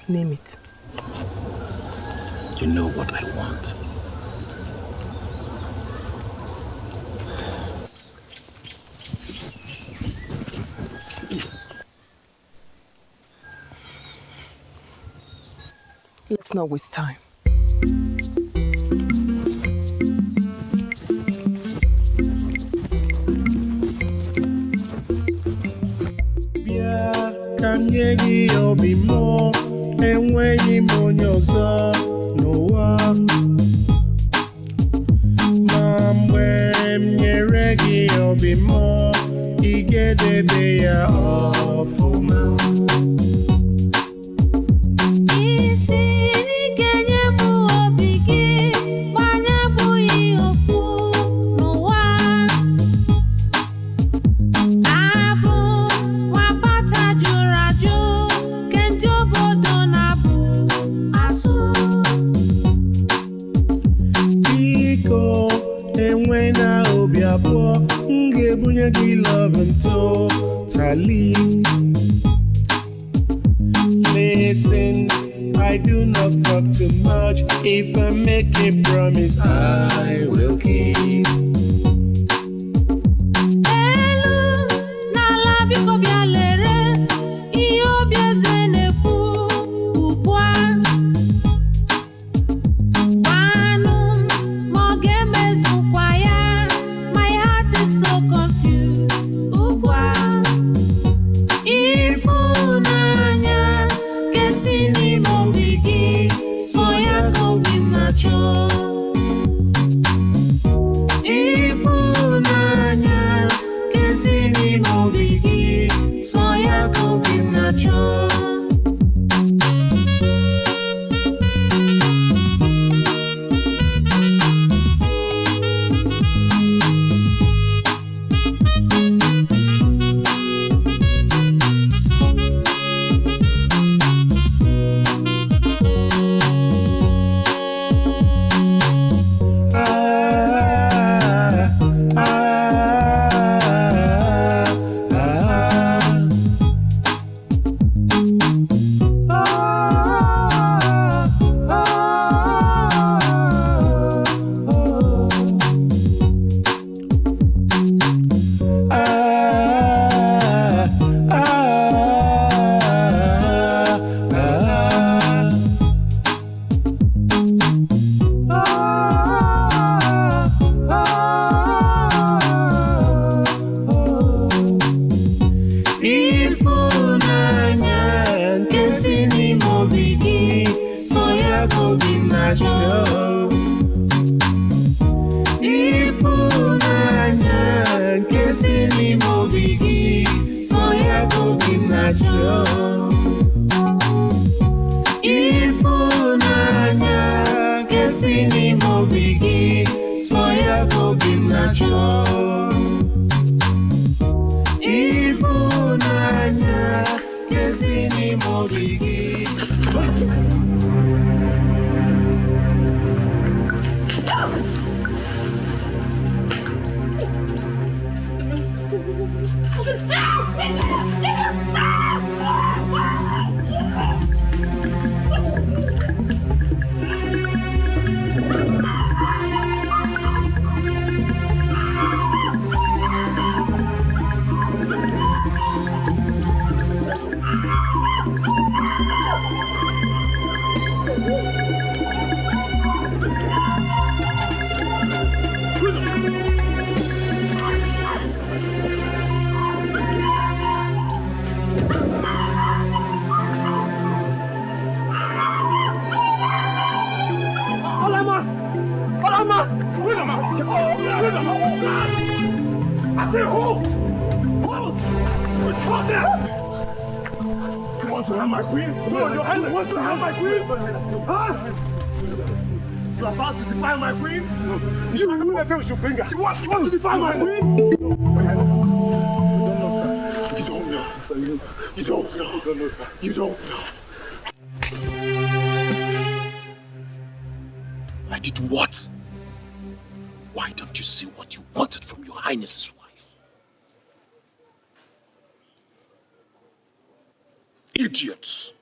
Name it. You know what I want. Let's not waste time. Kanyegi obimo enweghị m onye ọzọ n'ụwa ma mgbe m nyere gị obimo ị ga-edebe ya ọfụma love and totally. Listen, I do not talk too much. If I make a promise, I will keep. Mama! Wait a minute! Wait a minute! I say halt! Halt! Halt there! You want to have my queen? No, your highness! You want to have my queen? Huh? You are about to defile my queen? No. You should bring her. You want to defile my queen? You don't know, sir. You don't know. You don't know, sir. You don't know. I did what? Why don't you see what you wanted from your highness's wife? Idiots!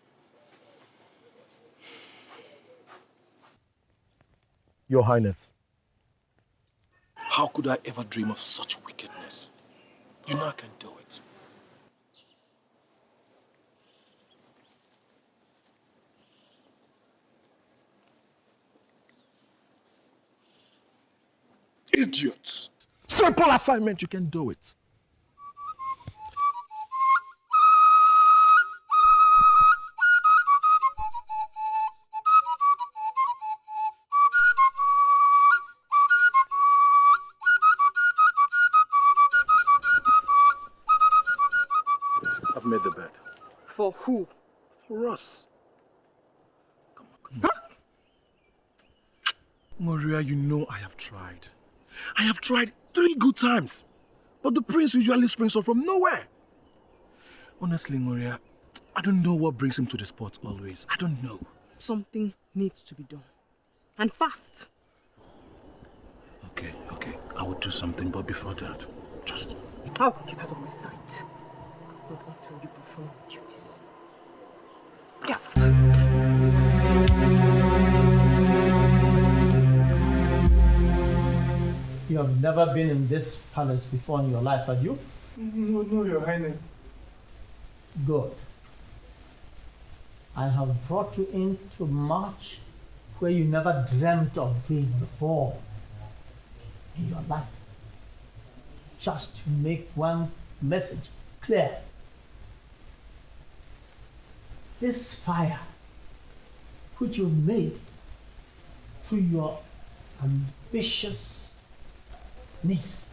Your Highness. How could I ever dream of such wickedness? You know I can do it. Idiots! Simple assignment, you can do it. I've made the bed. For who? For us. Come on. Huh? Maria, you know I have tried. I have tried 3 good times. But the prince usually springs up from nowhere. Honestly, Maria, I don't know what brings him to the spot always. I don't know. Something needs to be done. And fast. Okay. I will do something, but before that, just... Oh, get out of my sight. Not until you perform your duties. Get out. You have never been in this palace before in your life, have you? No, Your Highness. Good. I have brought you in to march where you never dreamt of being before in your life. Just to make one message clear. This fire which you've made through your ambitious needs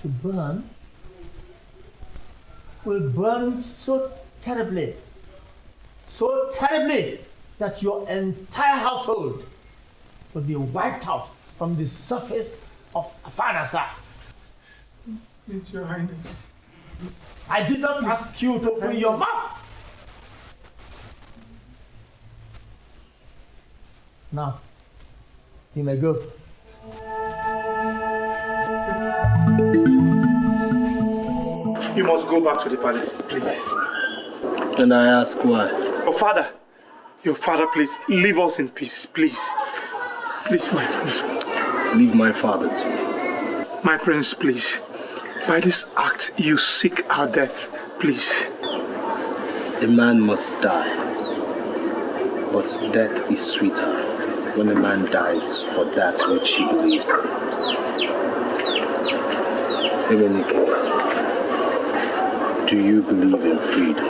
to burn will burn so terribly that your entire household will be wiped out from the surface of Afanasa. Please, Your Highness. Please. I did not ask you to open your mouth. Now, you may go. You must go back to the palace, please. And I ask why? Your father, please, leave us in peace, please. Please, my prince. Leave my father to me. My prince, please. By this act, you seek our death, please. A man must die. But death is sweeter when a man dies for that which he believes in. Ebenike, do you believe in freedom?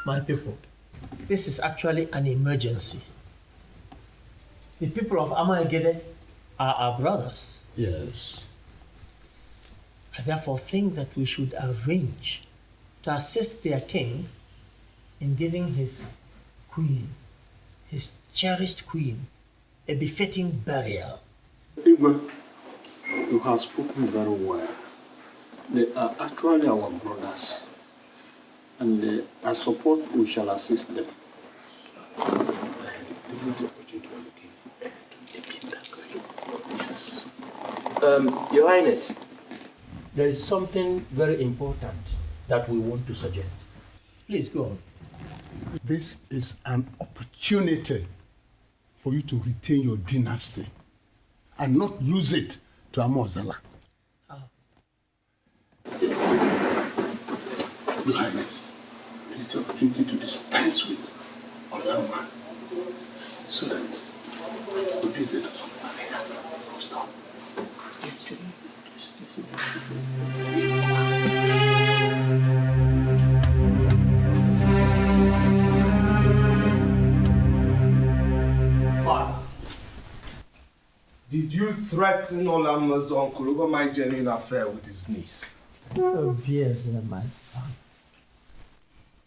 My people, this is actually an emergency. The people of Amaegede are our brothers. Yes. I therefore think that we should arrange to assist their king in giving his queen, his cherished queen, a befitting burial. Igwe, you have spoken very well. They are actually our brothers, and I support we shall assist them. Isn't it what you are looking for? To make it that good? Yes. Your Highness, there is something very important that we want to suggest. Please go on. This is an opportunity for you to retain your dynasty and not lose it to Amozala. Your Highness, it's an opportunity to dispense with Olama so that Obieze doesn't marry. Stop. Did you threaten Olama's uncle over my genuine affair with his niece? Oh, yes, my son.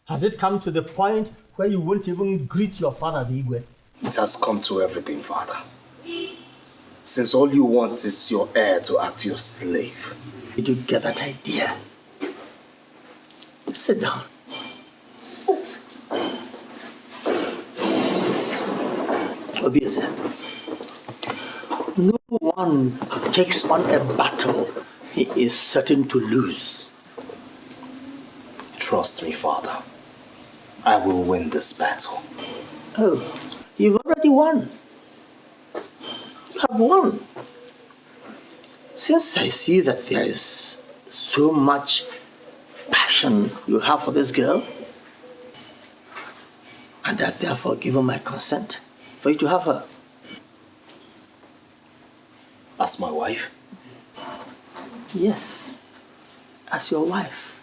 Has it come to the point where you won't even greet your father, the Igwe? It has come to everything, Father. Since all you want is your heir to act your slave. Did you get that idea? Sit down. Sit. Obieze, no one takes on a battle he is certain to lose. Trust me, Father. I will win this battle. Oh, you've already won. You have won. Since I see that there is so much passion you have for this girl, and I've therefore given my consent for you to have her. As my wife? Yes, as your wife.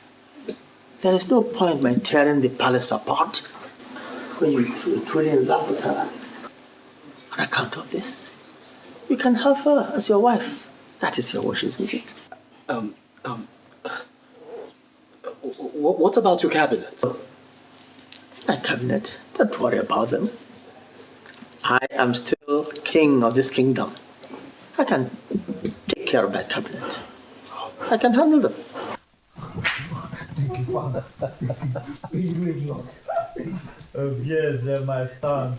There is no point in tearing the palace apart when you're truly in love with her. On account of this, you can have her as your wife. That is your wish, isn't it? What about your cabinet? My cabinet? Don't worry about them. I am still king of this kingdom. I can take care of my cabinet. I can handle them. Thank you, Father. You live long. Oh, yes, my son.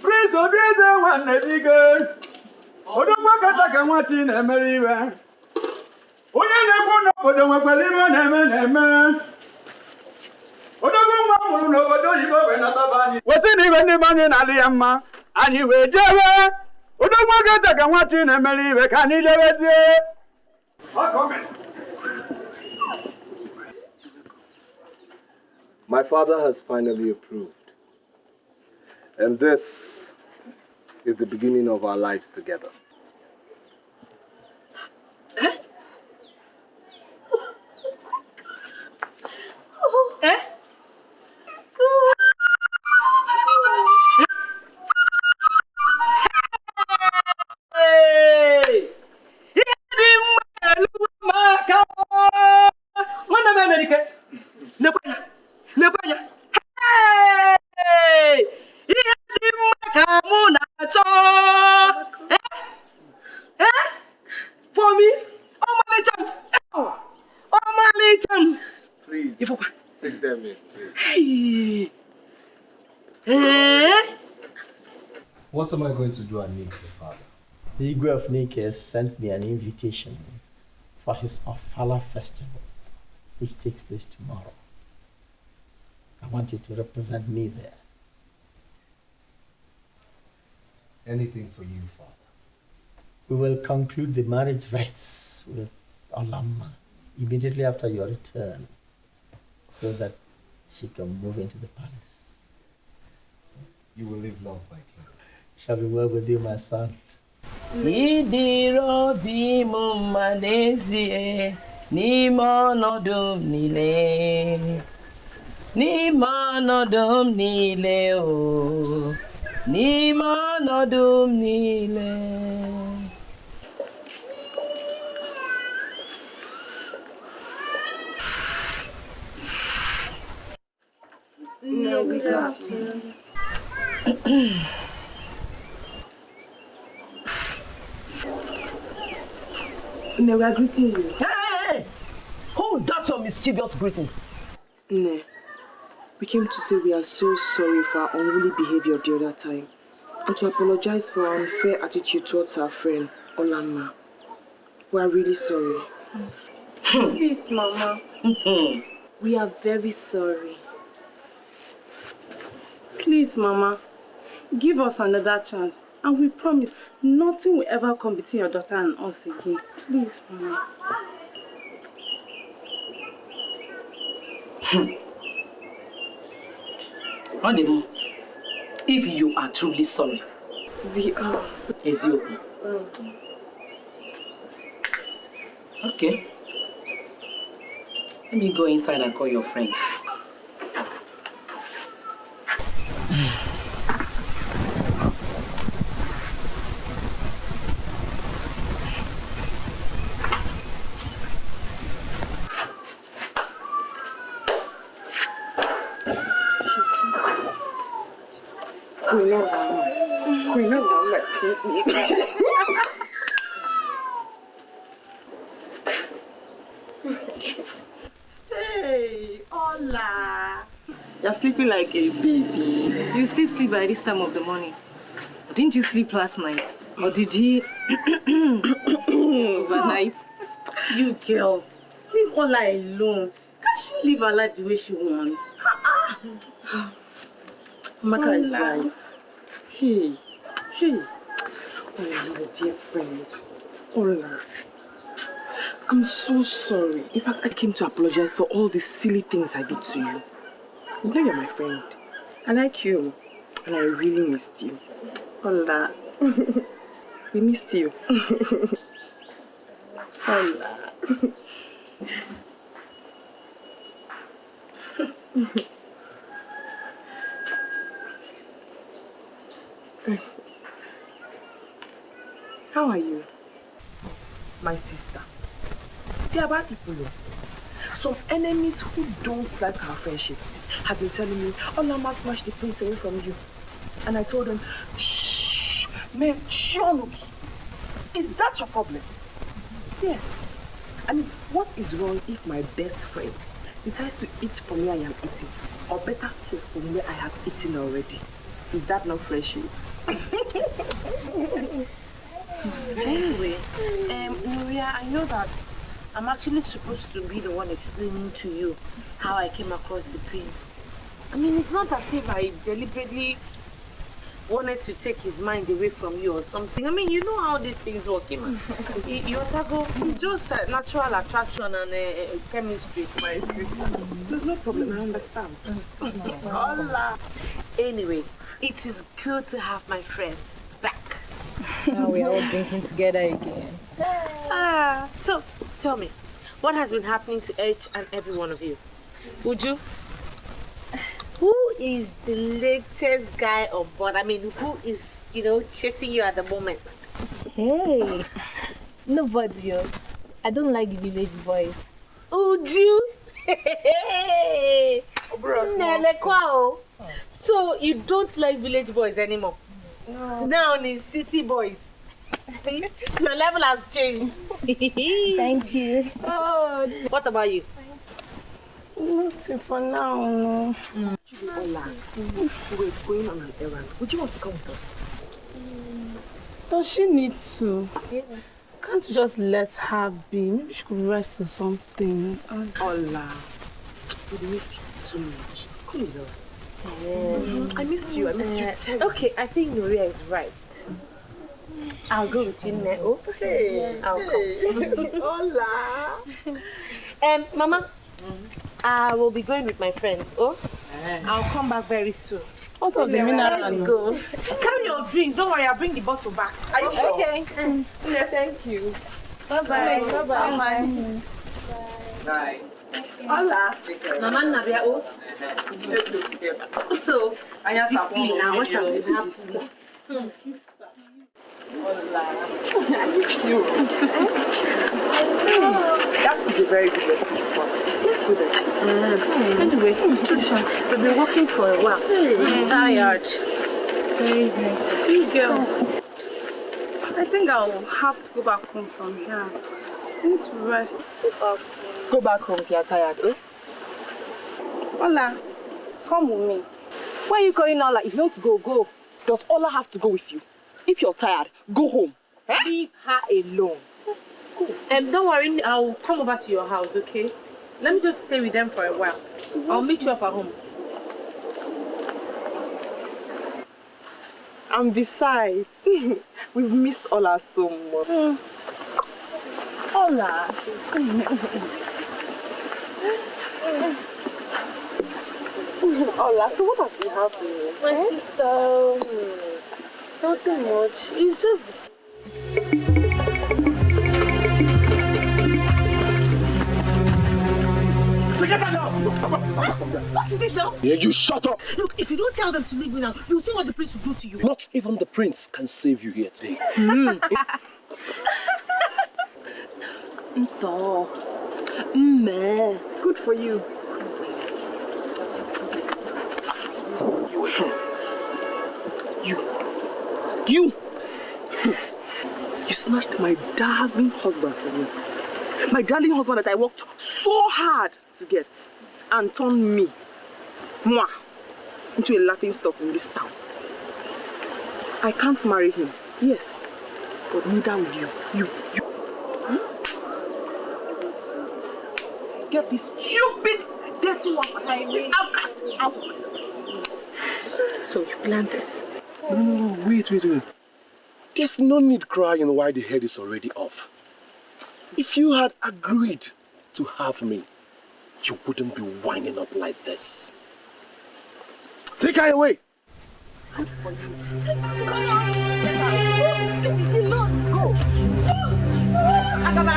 Prince Obieze nwanne biko. Odogwu kata ka nwati na-emere iwe. Onye na-ekwu n'obodo nwekwara iwe na-eme. Odogwu nwa mụrụ n'obodo oyibo wee nataba anyị. Weta na iwe ndị anyị na-adị ya mma. Anyị wee jewe. Odogwu kata ka nwati na-emere iwe ka anyị jewezie. My father has finally approved. And this is the beginning of our lives together. Please, take them in. What am I going to do at Nike, Father? The Igwe of Nike sent me an invitation for his Ofala festival, which takes place tomorrow. I want you to represent me there. Anything for you, Father. We will conclude the marriage rites with Olama immediately after your return, so that she can move into the palace. You will live long, my king. Shall we work with you, my son? Idiro bimuma n'ezie n'ime ọnọdụ m niile. N'ime ọnọdụ m niile o. N'ime ọnọdụ m niile. No, we got you. No, we are greeting you. Hey! Hold that your mischievous greeting. Ne, we came to say we are so sorry for our unruly behavior the other time and to apologize for our unfair attitude towards our friend, Olanma. We are really sorry. Please, Mama. We are very sorry. Please, Mama. Give us another chance. And we promise nothing will ever come between your daughter and us again. Please, Mama. Odemo, if you are truly sorry, We are. Ezuruonye. Okay. Let me go inside and call your friend. Hey, hola. You're sleeping like a baby. You still sleep by this time of the morning. Didn't you sleep last night? Or did he overnight? You girls, leave Ola alone. Can't she live her life the way she wants? Maka is right. Hey. Oh, my dear friend. Ola. I'm so sorry. In fact, I came to apologize for all the silly things I did to you. You know you're my friend. I like you. And I really missed you. Ola. We missed you. Ola. How are you? My sister. They are bad people. Some enemies who don't like our friendship have been telling me, Ola must snatch the prince away from you. And I told them, shh, man, Shionuki. Is that your problem? Yes. I mean, what is wrong if my best friend decides to eat from where I am eating? Or better still, from where I have eaten already? Is that not friendship? Anyway, Nuria, I know that I'm actually supposed to be the one explaining to you how I came across the prince. I mean, it's not as if I deliberately wanted to take his mind away from you or something. I mean, you know how these things work. It's just a natural attraction and chemistry. My sister. There's no problem, I understand. Hola. Anyway, it is good to have my friends back. Now we're all drinking together again. So, tell me, what has been happening to each and every one of you? Uju, who is the latest guy on board? I mean, who is, chasing you at the moment? Hey, nobody else. I don't like village boys. Uju? Hey! So, you don't like village boys anymore? No. Now it's city boys. See, your level has changed. Thank you. Oh, what about you? Nothing for now, no. Ola, we're going on an errand. Would you want to come with us? Does she need to? Yeah. Can't you just let her be? Maybe she could rest or something. Ola, we missed you so much. Come with us. I missed you. I missed you terribly. Okay, I think Nuria is right. I'll go with you now. Hey, I'll come. Hola. Mama, I will be going with my friends. I'll come back very soon. What of the mineral? Let's go. Carry your drinks. Don't worry, I'll bring the bottle back. Are you sure? Okay. Yeah, thank you. Bye-bye. Bye-bye. Bye. Hola. Mama Nabia, Let's go together. So, this thing now, what has been happening? I missed you. That is a very good resting spot. Let's go there. Anyway, we've been walking for a while. I'm tired. Very good. You girls. I think I'll have to go back home from here. I need to rest. Go back home if you're tired, eh? Ola, come with me. Why are you calling Ola? If you want to go, go. Does Ola have to go with you? If you're tired, go home. Eh? Leave her alone. Don't worry, I'll come over to your house, okay? Let me just stay with them for a while. I'll meet you up at home. And besides, we've missed Ola so much. Ola. Ola, so what has been happening? My sister, nothing much. It's just... So get that down! What is it now? Yeah, you shut up! Look, if you don't tell them to leave me now, you'll see what the prince will do to you. Not even the prince can save you here today. Nto. Meh. Good for you. You snatched my darling husband from me. My darling husband that I worked so hard to get and turned me, moi, into a laughing stock in this town. I can't marry him, yes, but neither will you. You. Get this stupid, dirty one, this outcast out of my house. So you planned this? No, wait. There's no need crying while the head is already off. If you had agreed to have me, you wouldn't be winding up like this. Take her away! Good for you. Come on! Go! Agaba!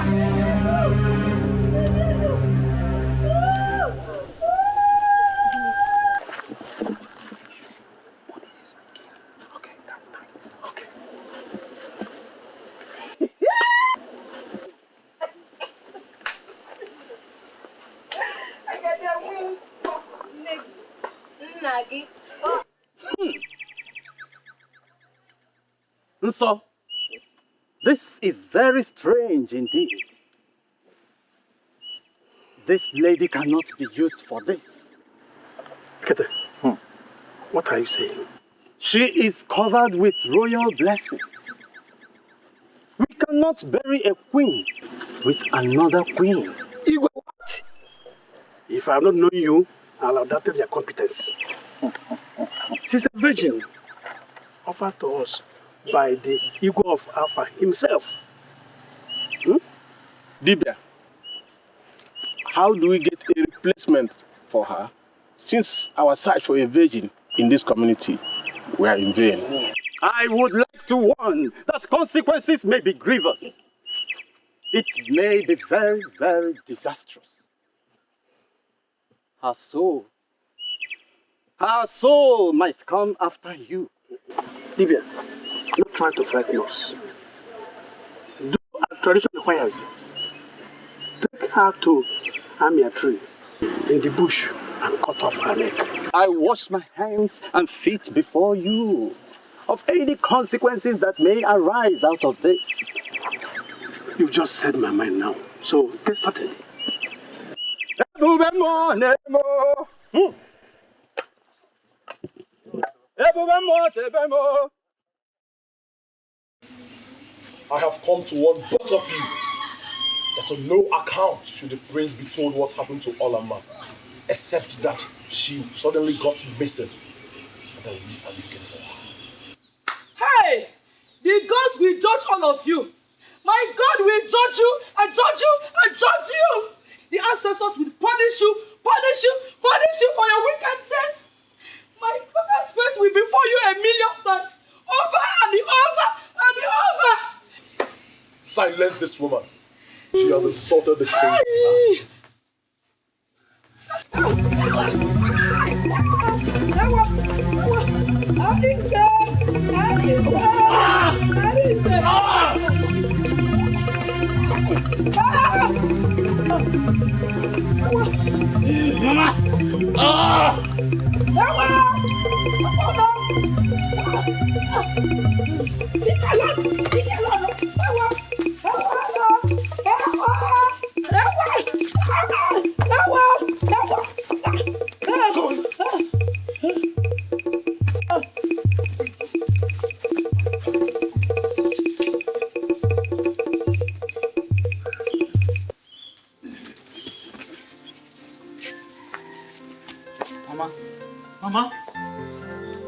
So, this is very strange indeed. This lady cannot be used for this. Dikeh, what are you saying? She is covered with royal blessings. We cannot bury a queen with another queen. Igwe, what? If I have not known you, I'll have doubted your competence. She's a virgin offered to us by the ego of Alpha himself. Dibia, how do we get a replacement for her since our search for a virgin in this community were in vain? I would like to warn that consequences may be grievous. It may be very, very disastrous. Her soul might come after you. Dibia, don't try to frighten us. Do as tradition requires. Take her to Amia tree in the bush and cut off her neck. I wash my hands and feet before you of any consequences that may arise out of this. You've just said my mind now, so get started. I have come to warn both of you that on no account should the prince be told what happened to Olama, except that she suddenly got missing and that we are looking for her. Hey! The gods will judge all of you. My God will judge you and judge you and judge you. The ancestors will punish you for your wickedness. My father's face will be for you 1,000,000 times. Over and over and over. Silence this woman. She has insulted the king.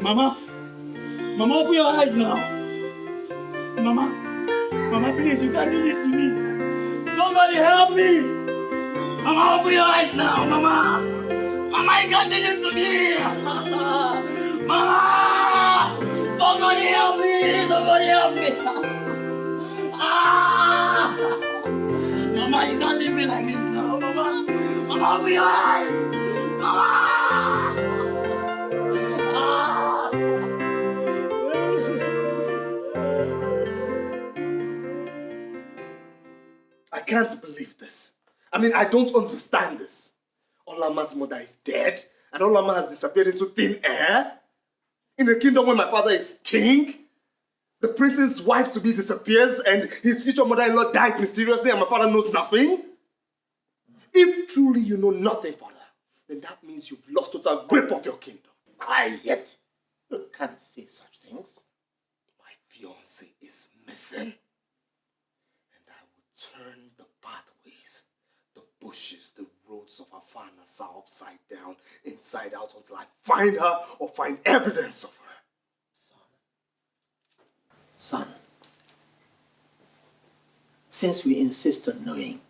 Mama! Mama, open your eyes now. Mama, please, you can't do this to me. Somebody help me. Mama, open your eyes now, Mama. Mama, you can't do this to me! Mama! Somebody help me! Somebody help me! Ah! Mama, you can't leave me like this now, Mama! Mama, I'll be alive! Mama! Ah! I can't believe this. I mean, I don't understand this. Olama's mother is dead, and Olama has disappeared into thin air? In a kingdom where my father is king? The prince's wife-to-be disappears, and his future mother-in-law dies mysteriously, and my father knows nothing? If truly you know nothing, father, then that means you've lost total grip of your kingdom. Quiet! You can't say such things. My fiancé is missing. Turn the pathways, the bushes, the roads of Afana upside down, inside out until I find her or find evidence of her. Son, since we insist on knowing,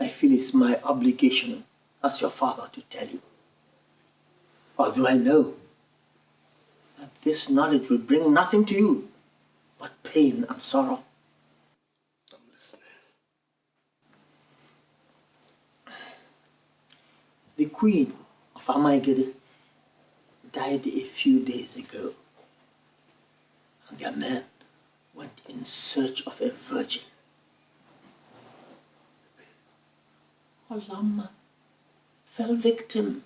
I feel it's my obligation as your father to tell you. Although I know that this knowledge will bring nothing to you but pain and sorrow. The queen of Amaigede died a few days ago, and their men went in search of a virgin. Olama fell victim.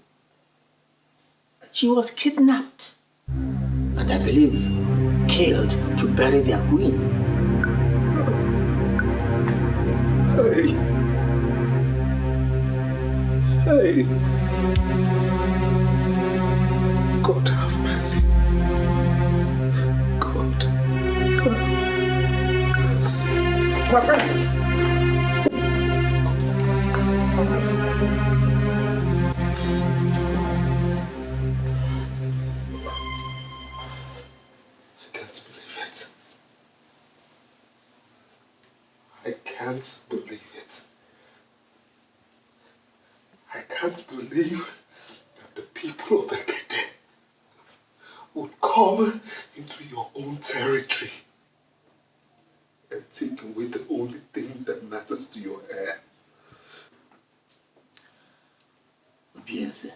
She was kidnapped, and I believe killed to bury their queen. Hey. Hey, God have mercy. God have mercy. My prince! I can't believe it. I can't believe it. I can't believe that the people of Ekede would come into your own territory and take away the only thing that matters to your heir. Obieze,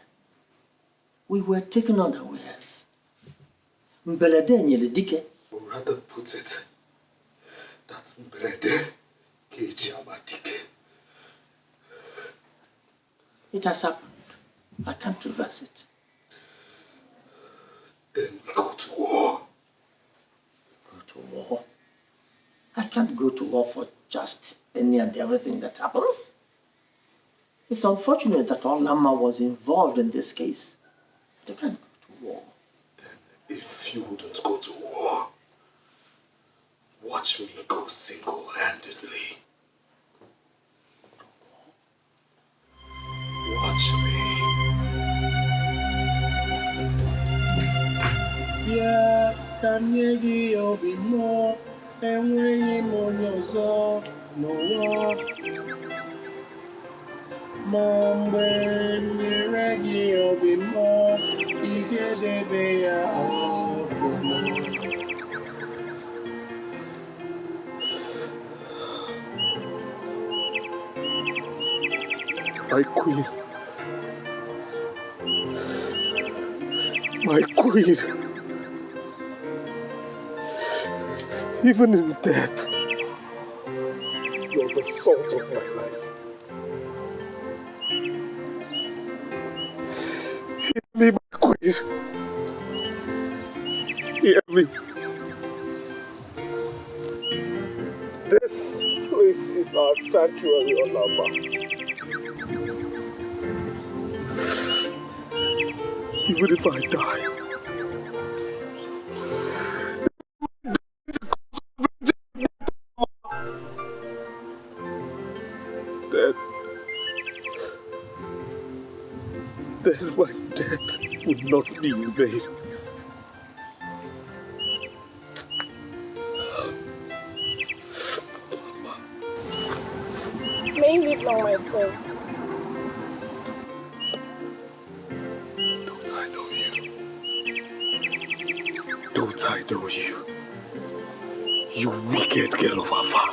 we were taken unawares. Mbelede nyele Dikeh. Or rather put it, that Mbelede keji Dikeh. It has happened. I can't reverse it. Then we go to war. Go to war? I can't go to war for just any and everything that happens. It's unfortunate that Olama was involved in this case. But I can't go to war. Then if you wouldn't go to war, watch me go single-handedly. Watch me. Yeah, Kanyegi Obimo, and when Monyozo, Noah. Mambe, Niregi Obimo, Igedebea Afuma. My queen. My queen. Even in death, you're the salt of my life. Hear me, my queen. Hear me. This place is our sanctuary, Olama. Even if I die, then my death would not be in vain. May you live long, my friend. But I know you. You wicked girl of Afa.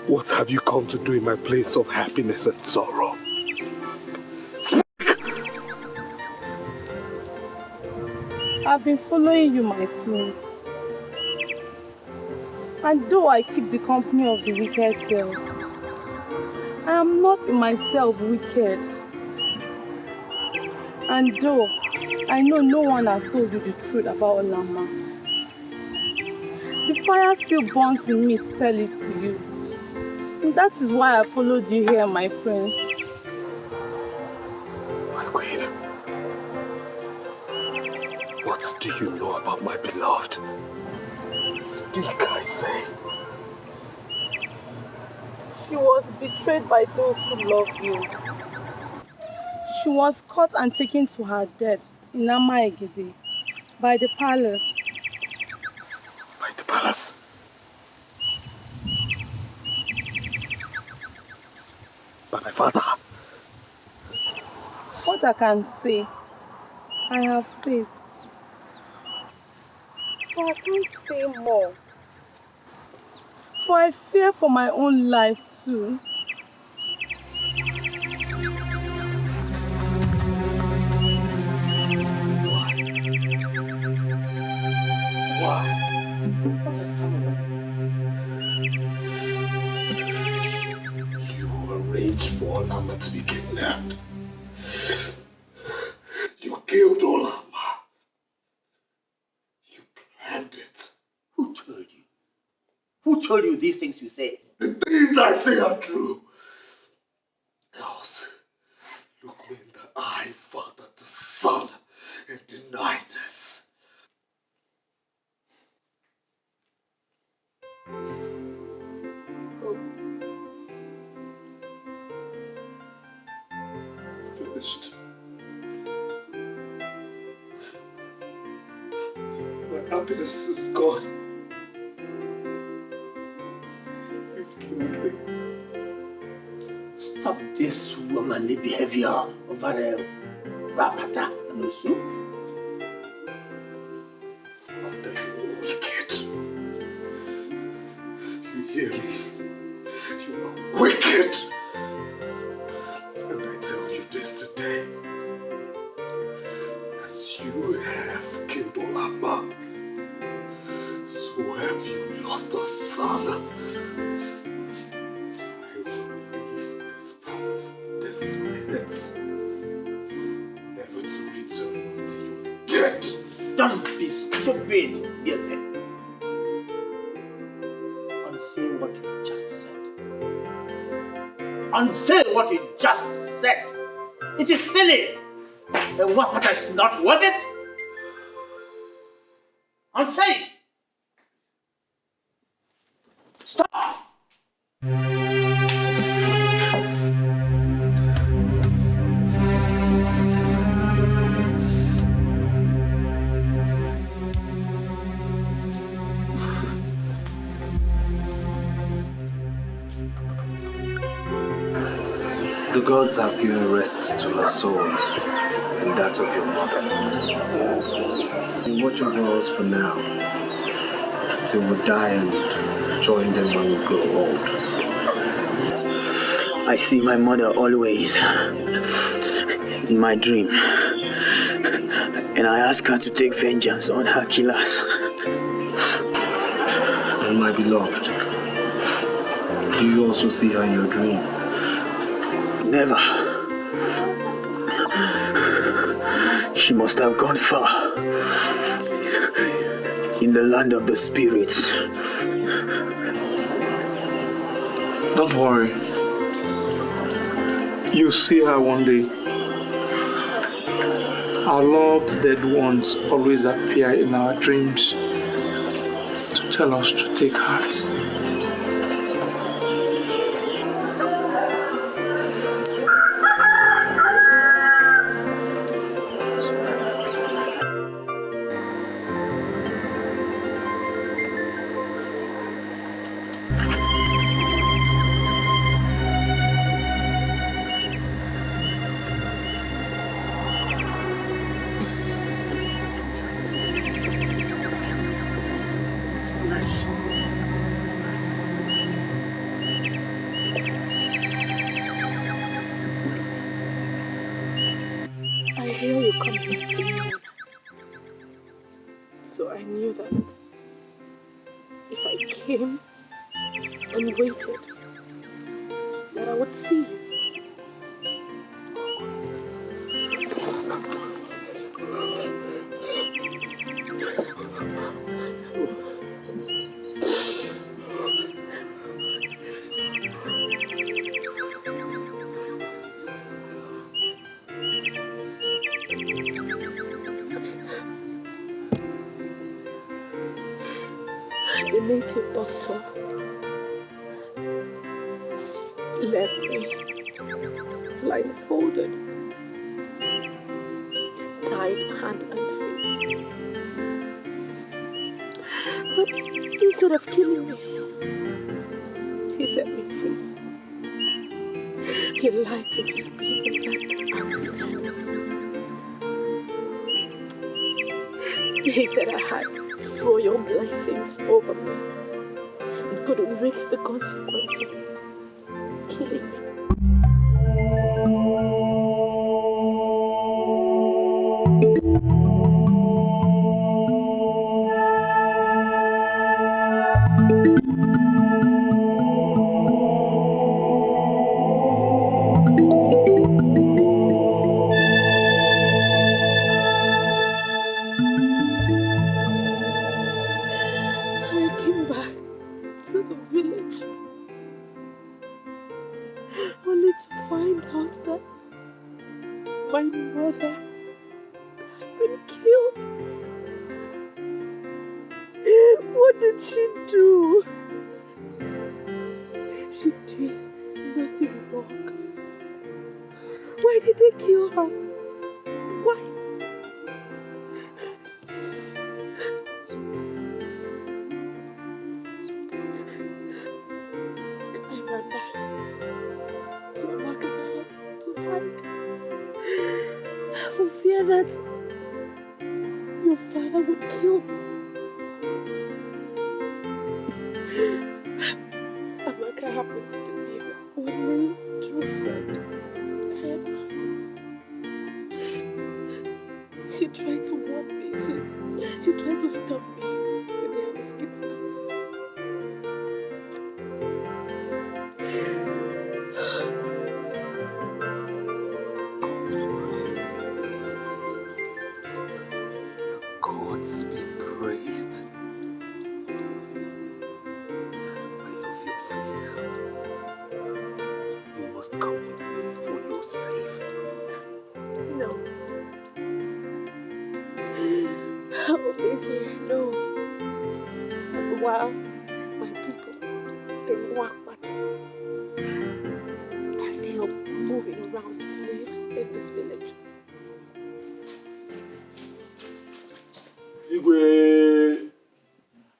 What have you come to do in my place of happiness and sorrow? I've been following you, my prince. And though I keep the company of the wicked girls, I am not in myself wicked. And though I know no one has told you the truth about Olama, the fire still burns in me to tell it to you. And that is why I followed you here, my prince. My queen, what do you know about my beloved? Speak, I say. She was betrayed by those who love you. She was caught and taken to her death in Amaegede by the palace. By the palace? By my father? What I can say, I have said. But I can't say more. For I fear for my own life too. Why? You arranged for Olama to be kidnapped. You killed Olama. You planned it. Who told you? Who told you these things you say? The things I say are true. Else, look me in the eye, father to son, and deny this. Finished. My happiness is gone. You've killed me. Stop this womanly behavior over Rapata and Osu. Father, you're wicked. You hear me? You are wicked. And I tell you this today. As you have killed Olama, so have you lost a son. I will leave this palace this minute, never to return until you're dead. Don't be stupid, Yeze. Unsay what you just said. Unsay what you just said. It is silly. The Wapata is not worth it. Unsay it. Stop. The gods have given rest to her soul and that of your mother. And watch over us for now, till we die and join them when we grow old. I see my mother always in my dream, and I ask her to take vengeance on her killers. And my beloved, do you also see her in your dream? Never. She must have gone far in the land of the spirits. Don't worry. You'll see her one day. Our loved dead ones always appear in our dreams to tell us to take heart. So I knew that if I came and waited, that I would see you. The native doctor left me blindfolded, tied hand and feet. But instead of killing me, he set me free. He lied to his people that I was dead. He said I had royal blessings over me and couldn't risk the consequence of killing me.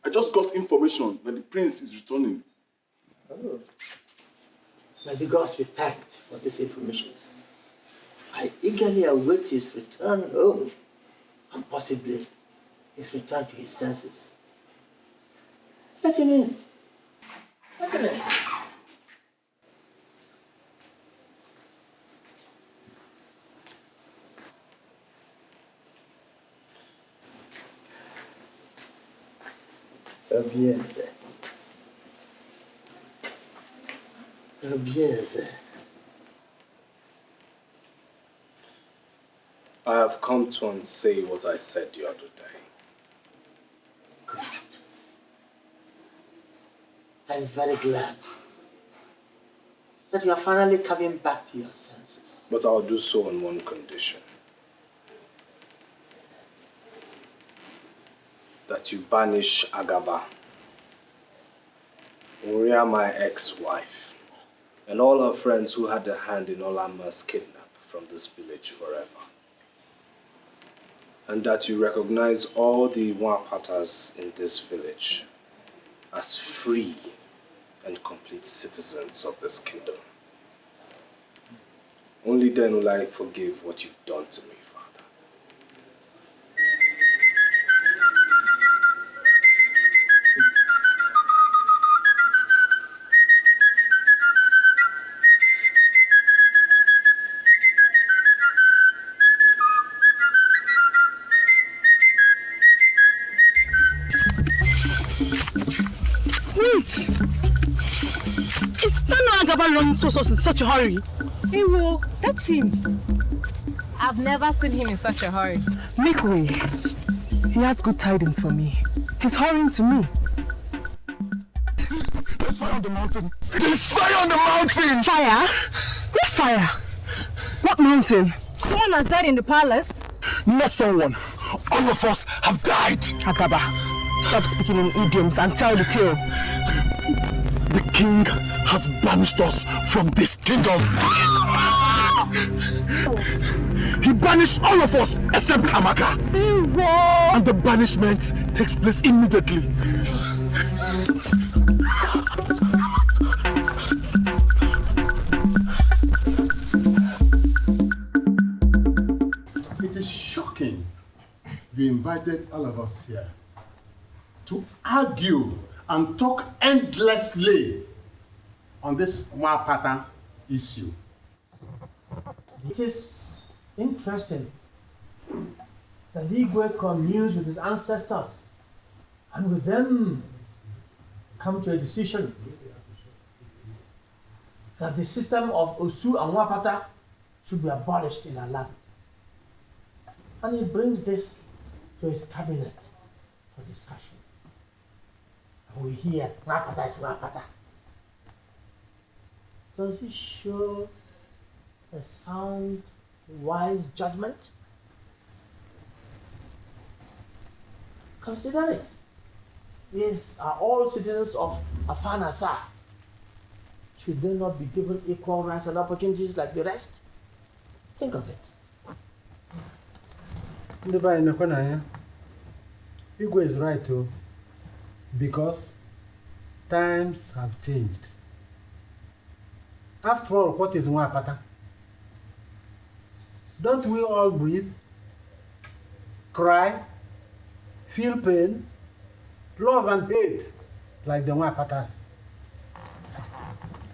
I just got information that the prince is returning. Oh. May the gods be thanked for this information. I eagerly await his return home and possibly his return to his senses. Let him in. Let him in. Bien, sir. Bien, sir. I have come to unsay what I said the other day. Good. I'm very glad that you are finally coming back to your senses. But I'll do so on one condition. That you banish Agaba, Uria, my ex-wife, and all her friends who had a hand in Olama's kidnap from this village forever. And that you recognize all the Wapatas in this village as free and complete citizens of this kingdom. Only then will I forgive what you've done to me. never run so in such a hurry. Hey, well, that's him. I've never seen him in such a hurry. Make way. He has good tidings for me. He's hurrying to me. There's fire on the mountain. There's fire on the mountain! Fire? What fire? What mountain? Someone has died in the palace. Not someone. All of us have died. Akaba, stop speaking in idioms and tell the tale. The king has banished us from this kingdom. He banished all of us except Amaka. And the banishment takes place immediately. It is shocking you invited all of us here to argue and talk endlessly on this Nwapata issue. It is interesting that Igwe communes with his ancestors and with them come to a decision that the system of Osu and Nwapata should be abolished in our land. And he brings this to his cabinet for discussion. And we hear Nwapata is Nwapata. Does it show a sound, wise judgment? Consider it. These are all citizens of Afanasa. Should they not be given equal rights and opportunities like the rest? Think of it. Igwe is right too, because times have changed. After all, what is Nwapata? Don't we all breathe, cry, feel pain, love and hate like the Nwapatas?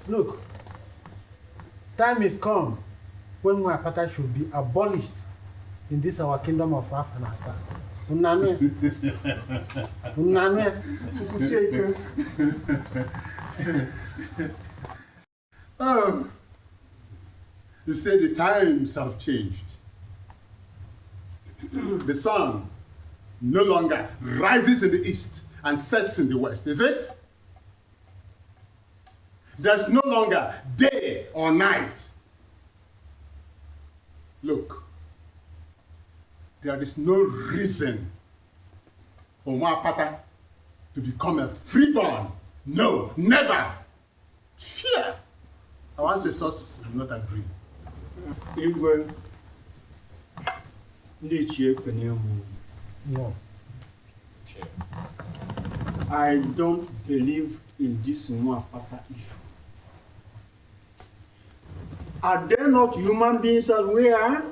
Look, time is come when Nwapata should be abolished in this our kingdom of Afanasa. Unanwe. Oh, you say the times have changed. The sun no longer rises in the east and sets in the west, is it? There's no longer day or night. Look, there is no reason for Nwapata to become a freeborn. No, never. Fear. Our ancestors do not agree. Igwe, no. I don't believe in this Nwapata issue. Are they not human beings as we are?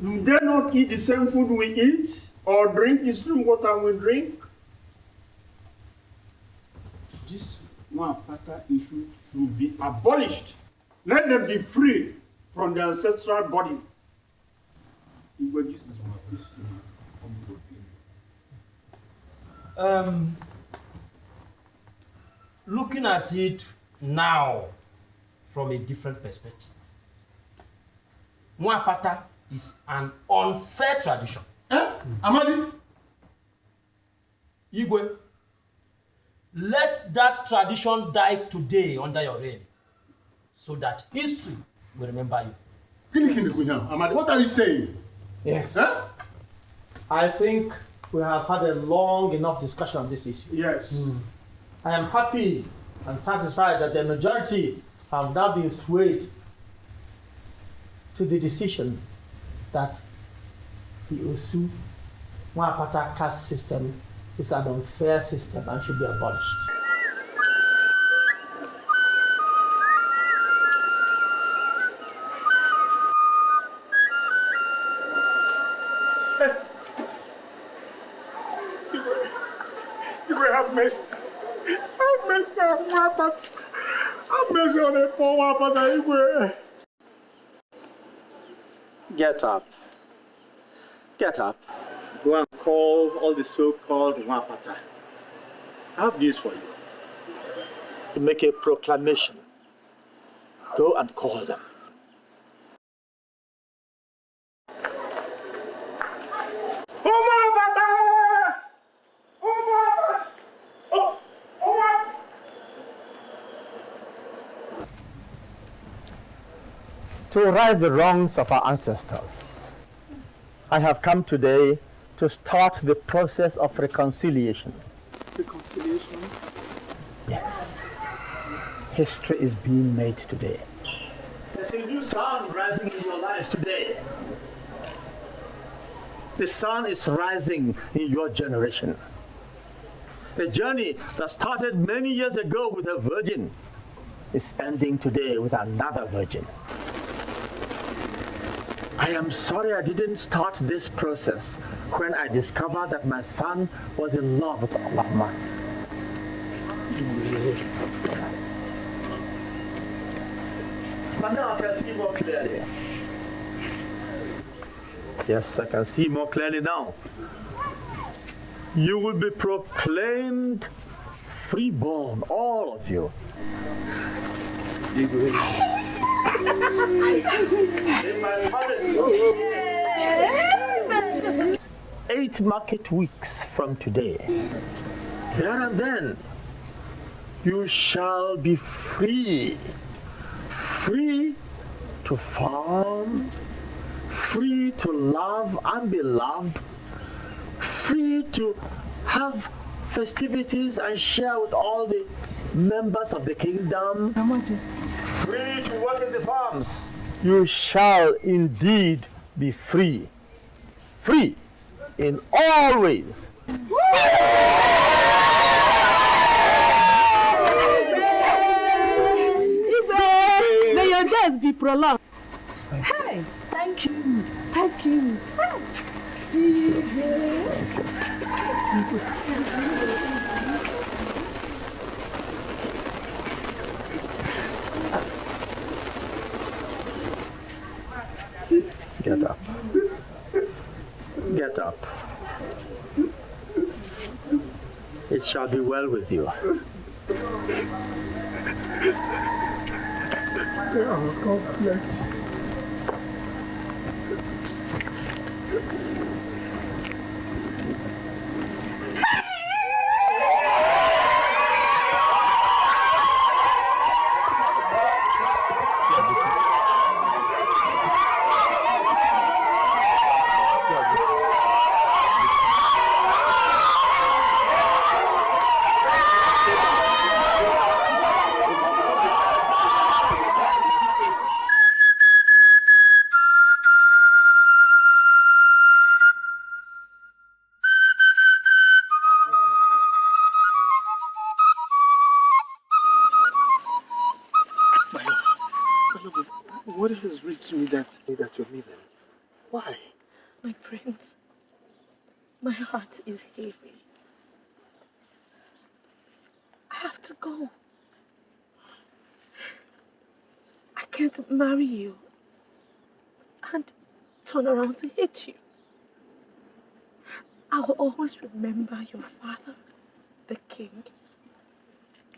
Do they not eat the same food we eat or drink the same water we drink? This Nwapata issue should be abolished. Let them be free from their ancestral body. This is my opinion. Looking at it now from a different perspective, Nwapata is an unfair tradition. Amadi? Igwe, let that tradition die today under your reign, so that history will remember you. Amadi, what are you saying? Yes. Huh? I think we have had a long enough discussion on this issue. Yes. I am happy and satisfied that the majority have now been swayed to the decision that the Osu Nwapata caste system is an unfair system and should be abolished. You have mercy. Have mercy on Nwapata. Have mercy on the poor Nwapata. Get up. Get up. Go and call all the so-called Nwapata. I have news for you. to make a proclamation. Go and call them. To right the wrongs of our ancestors, I have come today to start the process of reconciliation. Reconciliation? Yes. History is being made today. There's a new sun rising in your lives today. The sun is rising in your generation. The journey that started many years ago with a virgin is ending today with another virgin. I am sorry I didn't start this process when I discovered that my son was in love with Mama. But now I can see more clearly. Yes, I can see more clearly now. You will be proclaimed freeborn, all of you. In my palace. 8 market weeks from today. There and then, you shall be free. Free to farm, free to love and be loved, free to have festivities and share with all the members of the kingdom, free to work in the farms. You shall indeed be free. Free in all ways. May your days be prolonged. Hey, thank you. Thank you. Get up. Get up. It shall be well with you. Oh, God bless you. What has reached me that you're leaving? Why? My prince, my heart is heavy. I have to go. I can't marry you and turn around to hate you. I will always remember your father, the king,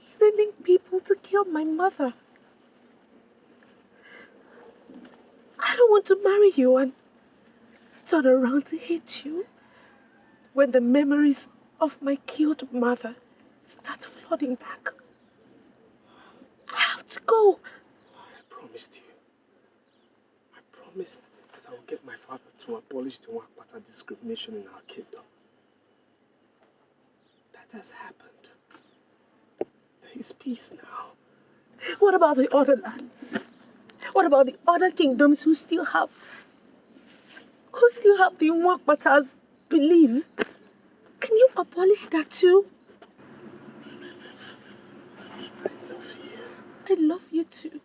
sending people to kill my mother. I don't want to marry you and turn around to hate you when the memories of my killed mother start flooding back. I have to go. I promised you. I promised that I will get my father to abolish the Wakpata discrimination in our kingdom. That has happened. There is peace now. What about the other lands? What about the other kingdoms who still have the Nwakpata's belief? Can you abolish that too? I love you too.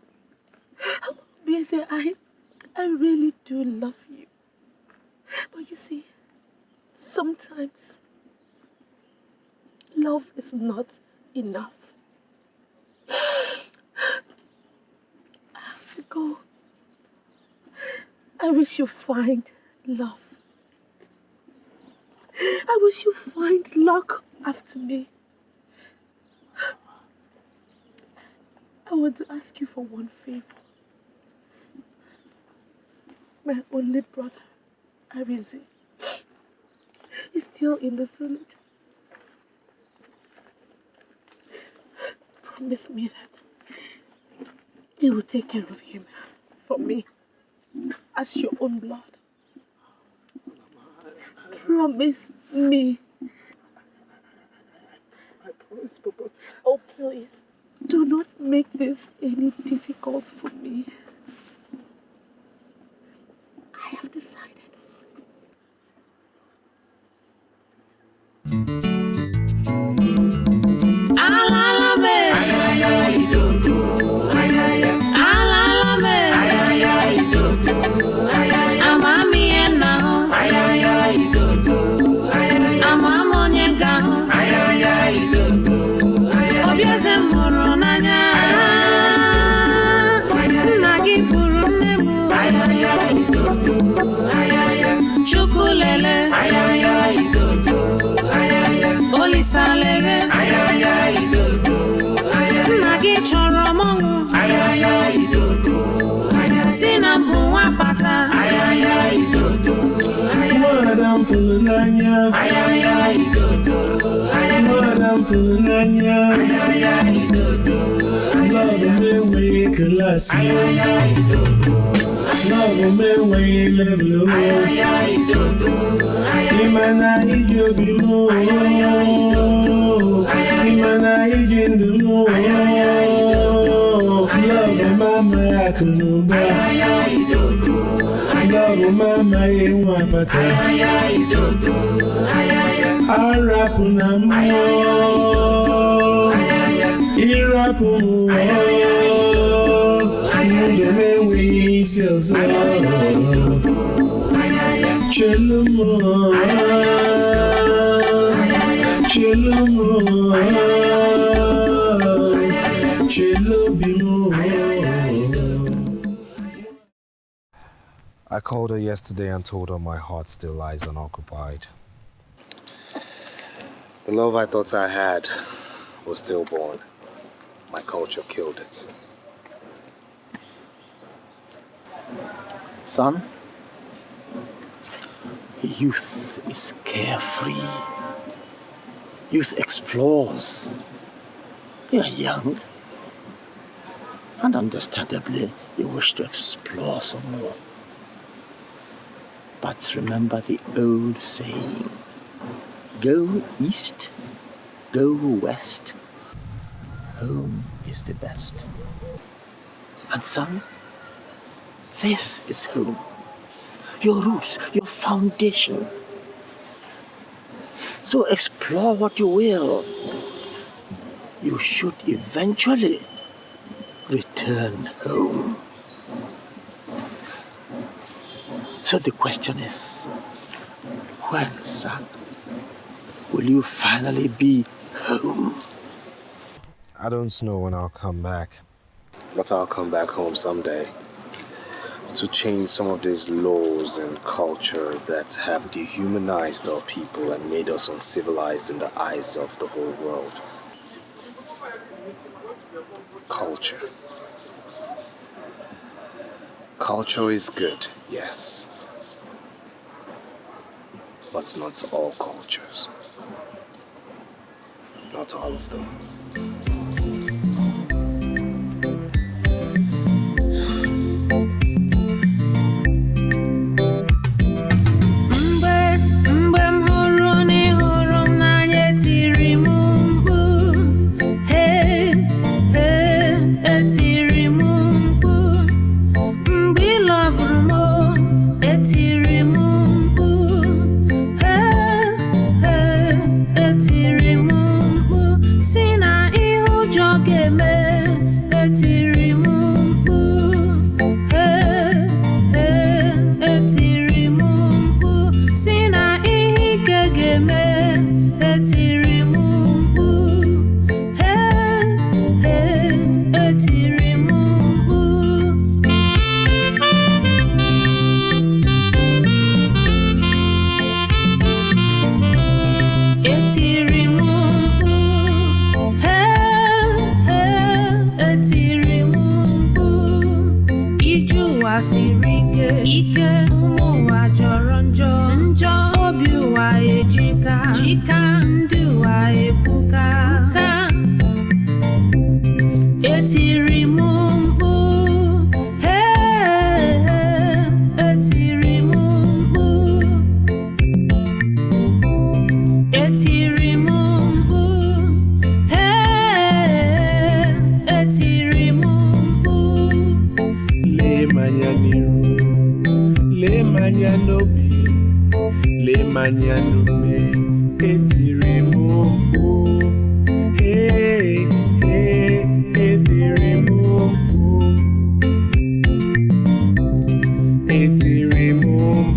I really do love you. But you see, sometimes love is not enough. I have to go. I wish you find love. I wish you find luck after me. want to ask you for one favor. My only brother, Arinze, is still in this village. Promise me that you will take care of him for me as your own blood. Promise me. I promise, but... Oh, please, do not make this any difficult for me. I have decided. Chukulele, Olisalele, Nagi choromongu, Sinamu wapata, Madam Fulanya, Madam Fulanya, love me when you class, love me when you level up. Imana ijobimo, Imana ijindumo, love mama yakunuba, love mama yewapata, arapunamo, irapumo, mudeme wiselso. Chelumo, Chelubimo. I called her yesterday and told her my heart still lies unoccupied. The love I thought I had was stillborn. My culture killed it. Son, youth is carefree. Youth explores. You are young. And understandably, you wish to explore some more. But remember the old saying, go east, go west. Home is the best. And son, this is home. Your roots, your foundation. So explore what you will. You should eventually return home. So the question is, when, son, will you finally be home? I don't know when I'll come back, but I'll come back home someday to change some of these laws and culture that have dehumanized our people and made us uncivilized in the eyes of the whole world. Culture. Culture is good, yes, but not all cultures. Not all of them. Sina ụwa siri ike ụmụ ụwa jọrọ njọ obi ụwa ejika ndị ụwa ebuka etiri m mkpu etiri m mkpu etiri m mkpu etiri m mkpu lemanya n'iru lemanya n'obi lemanya n'ume etiri m mkpu etiri m mkpu etiri m mkpu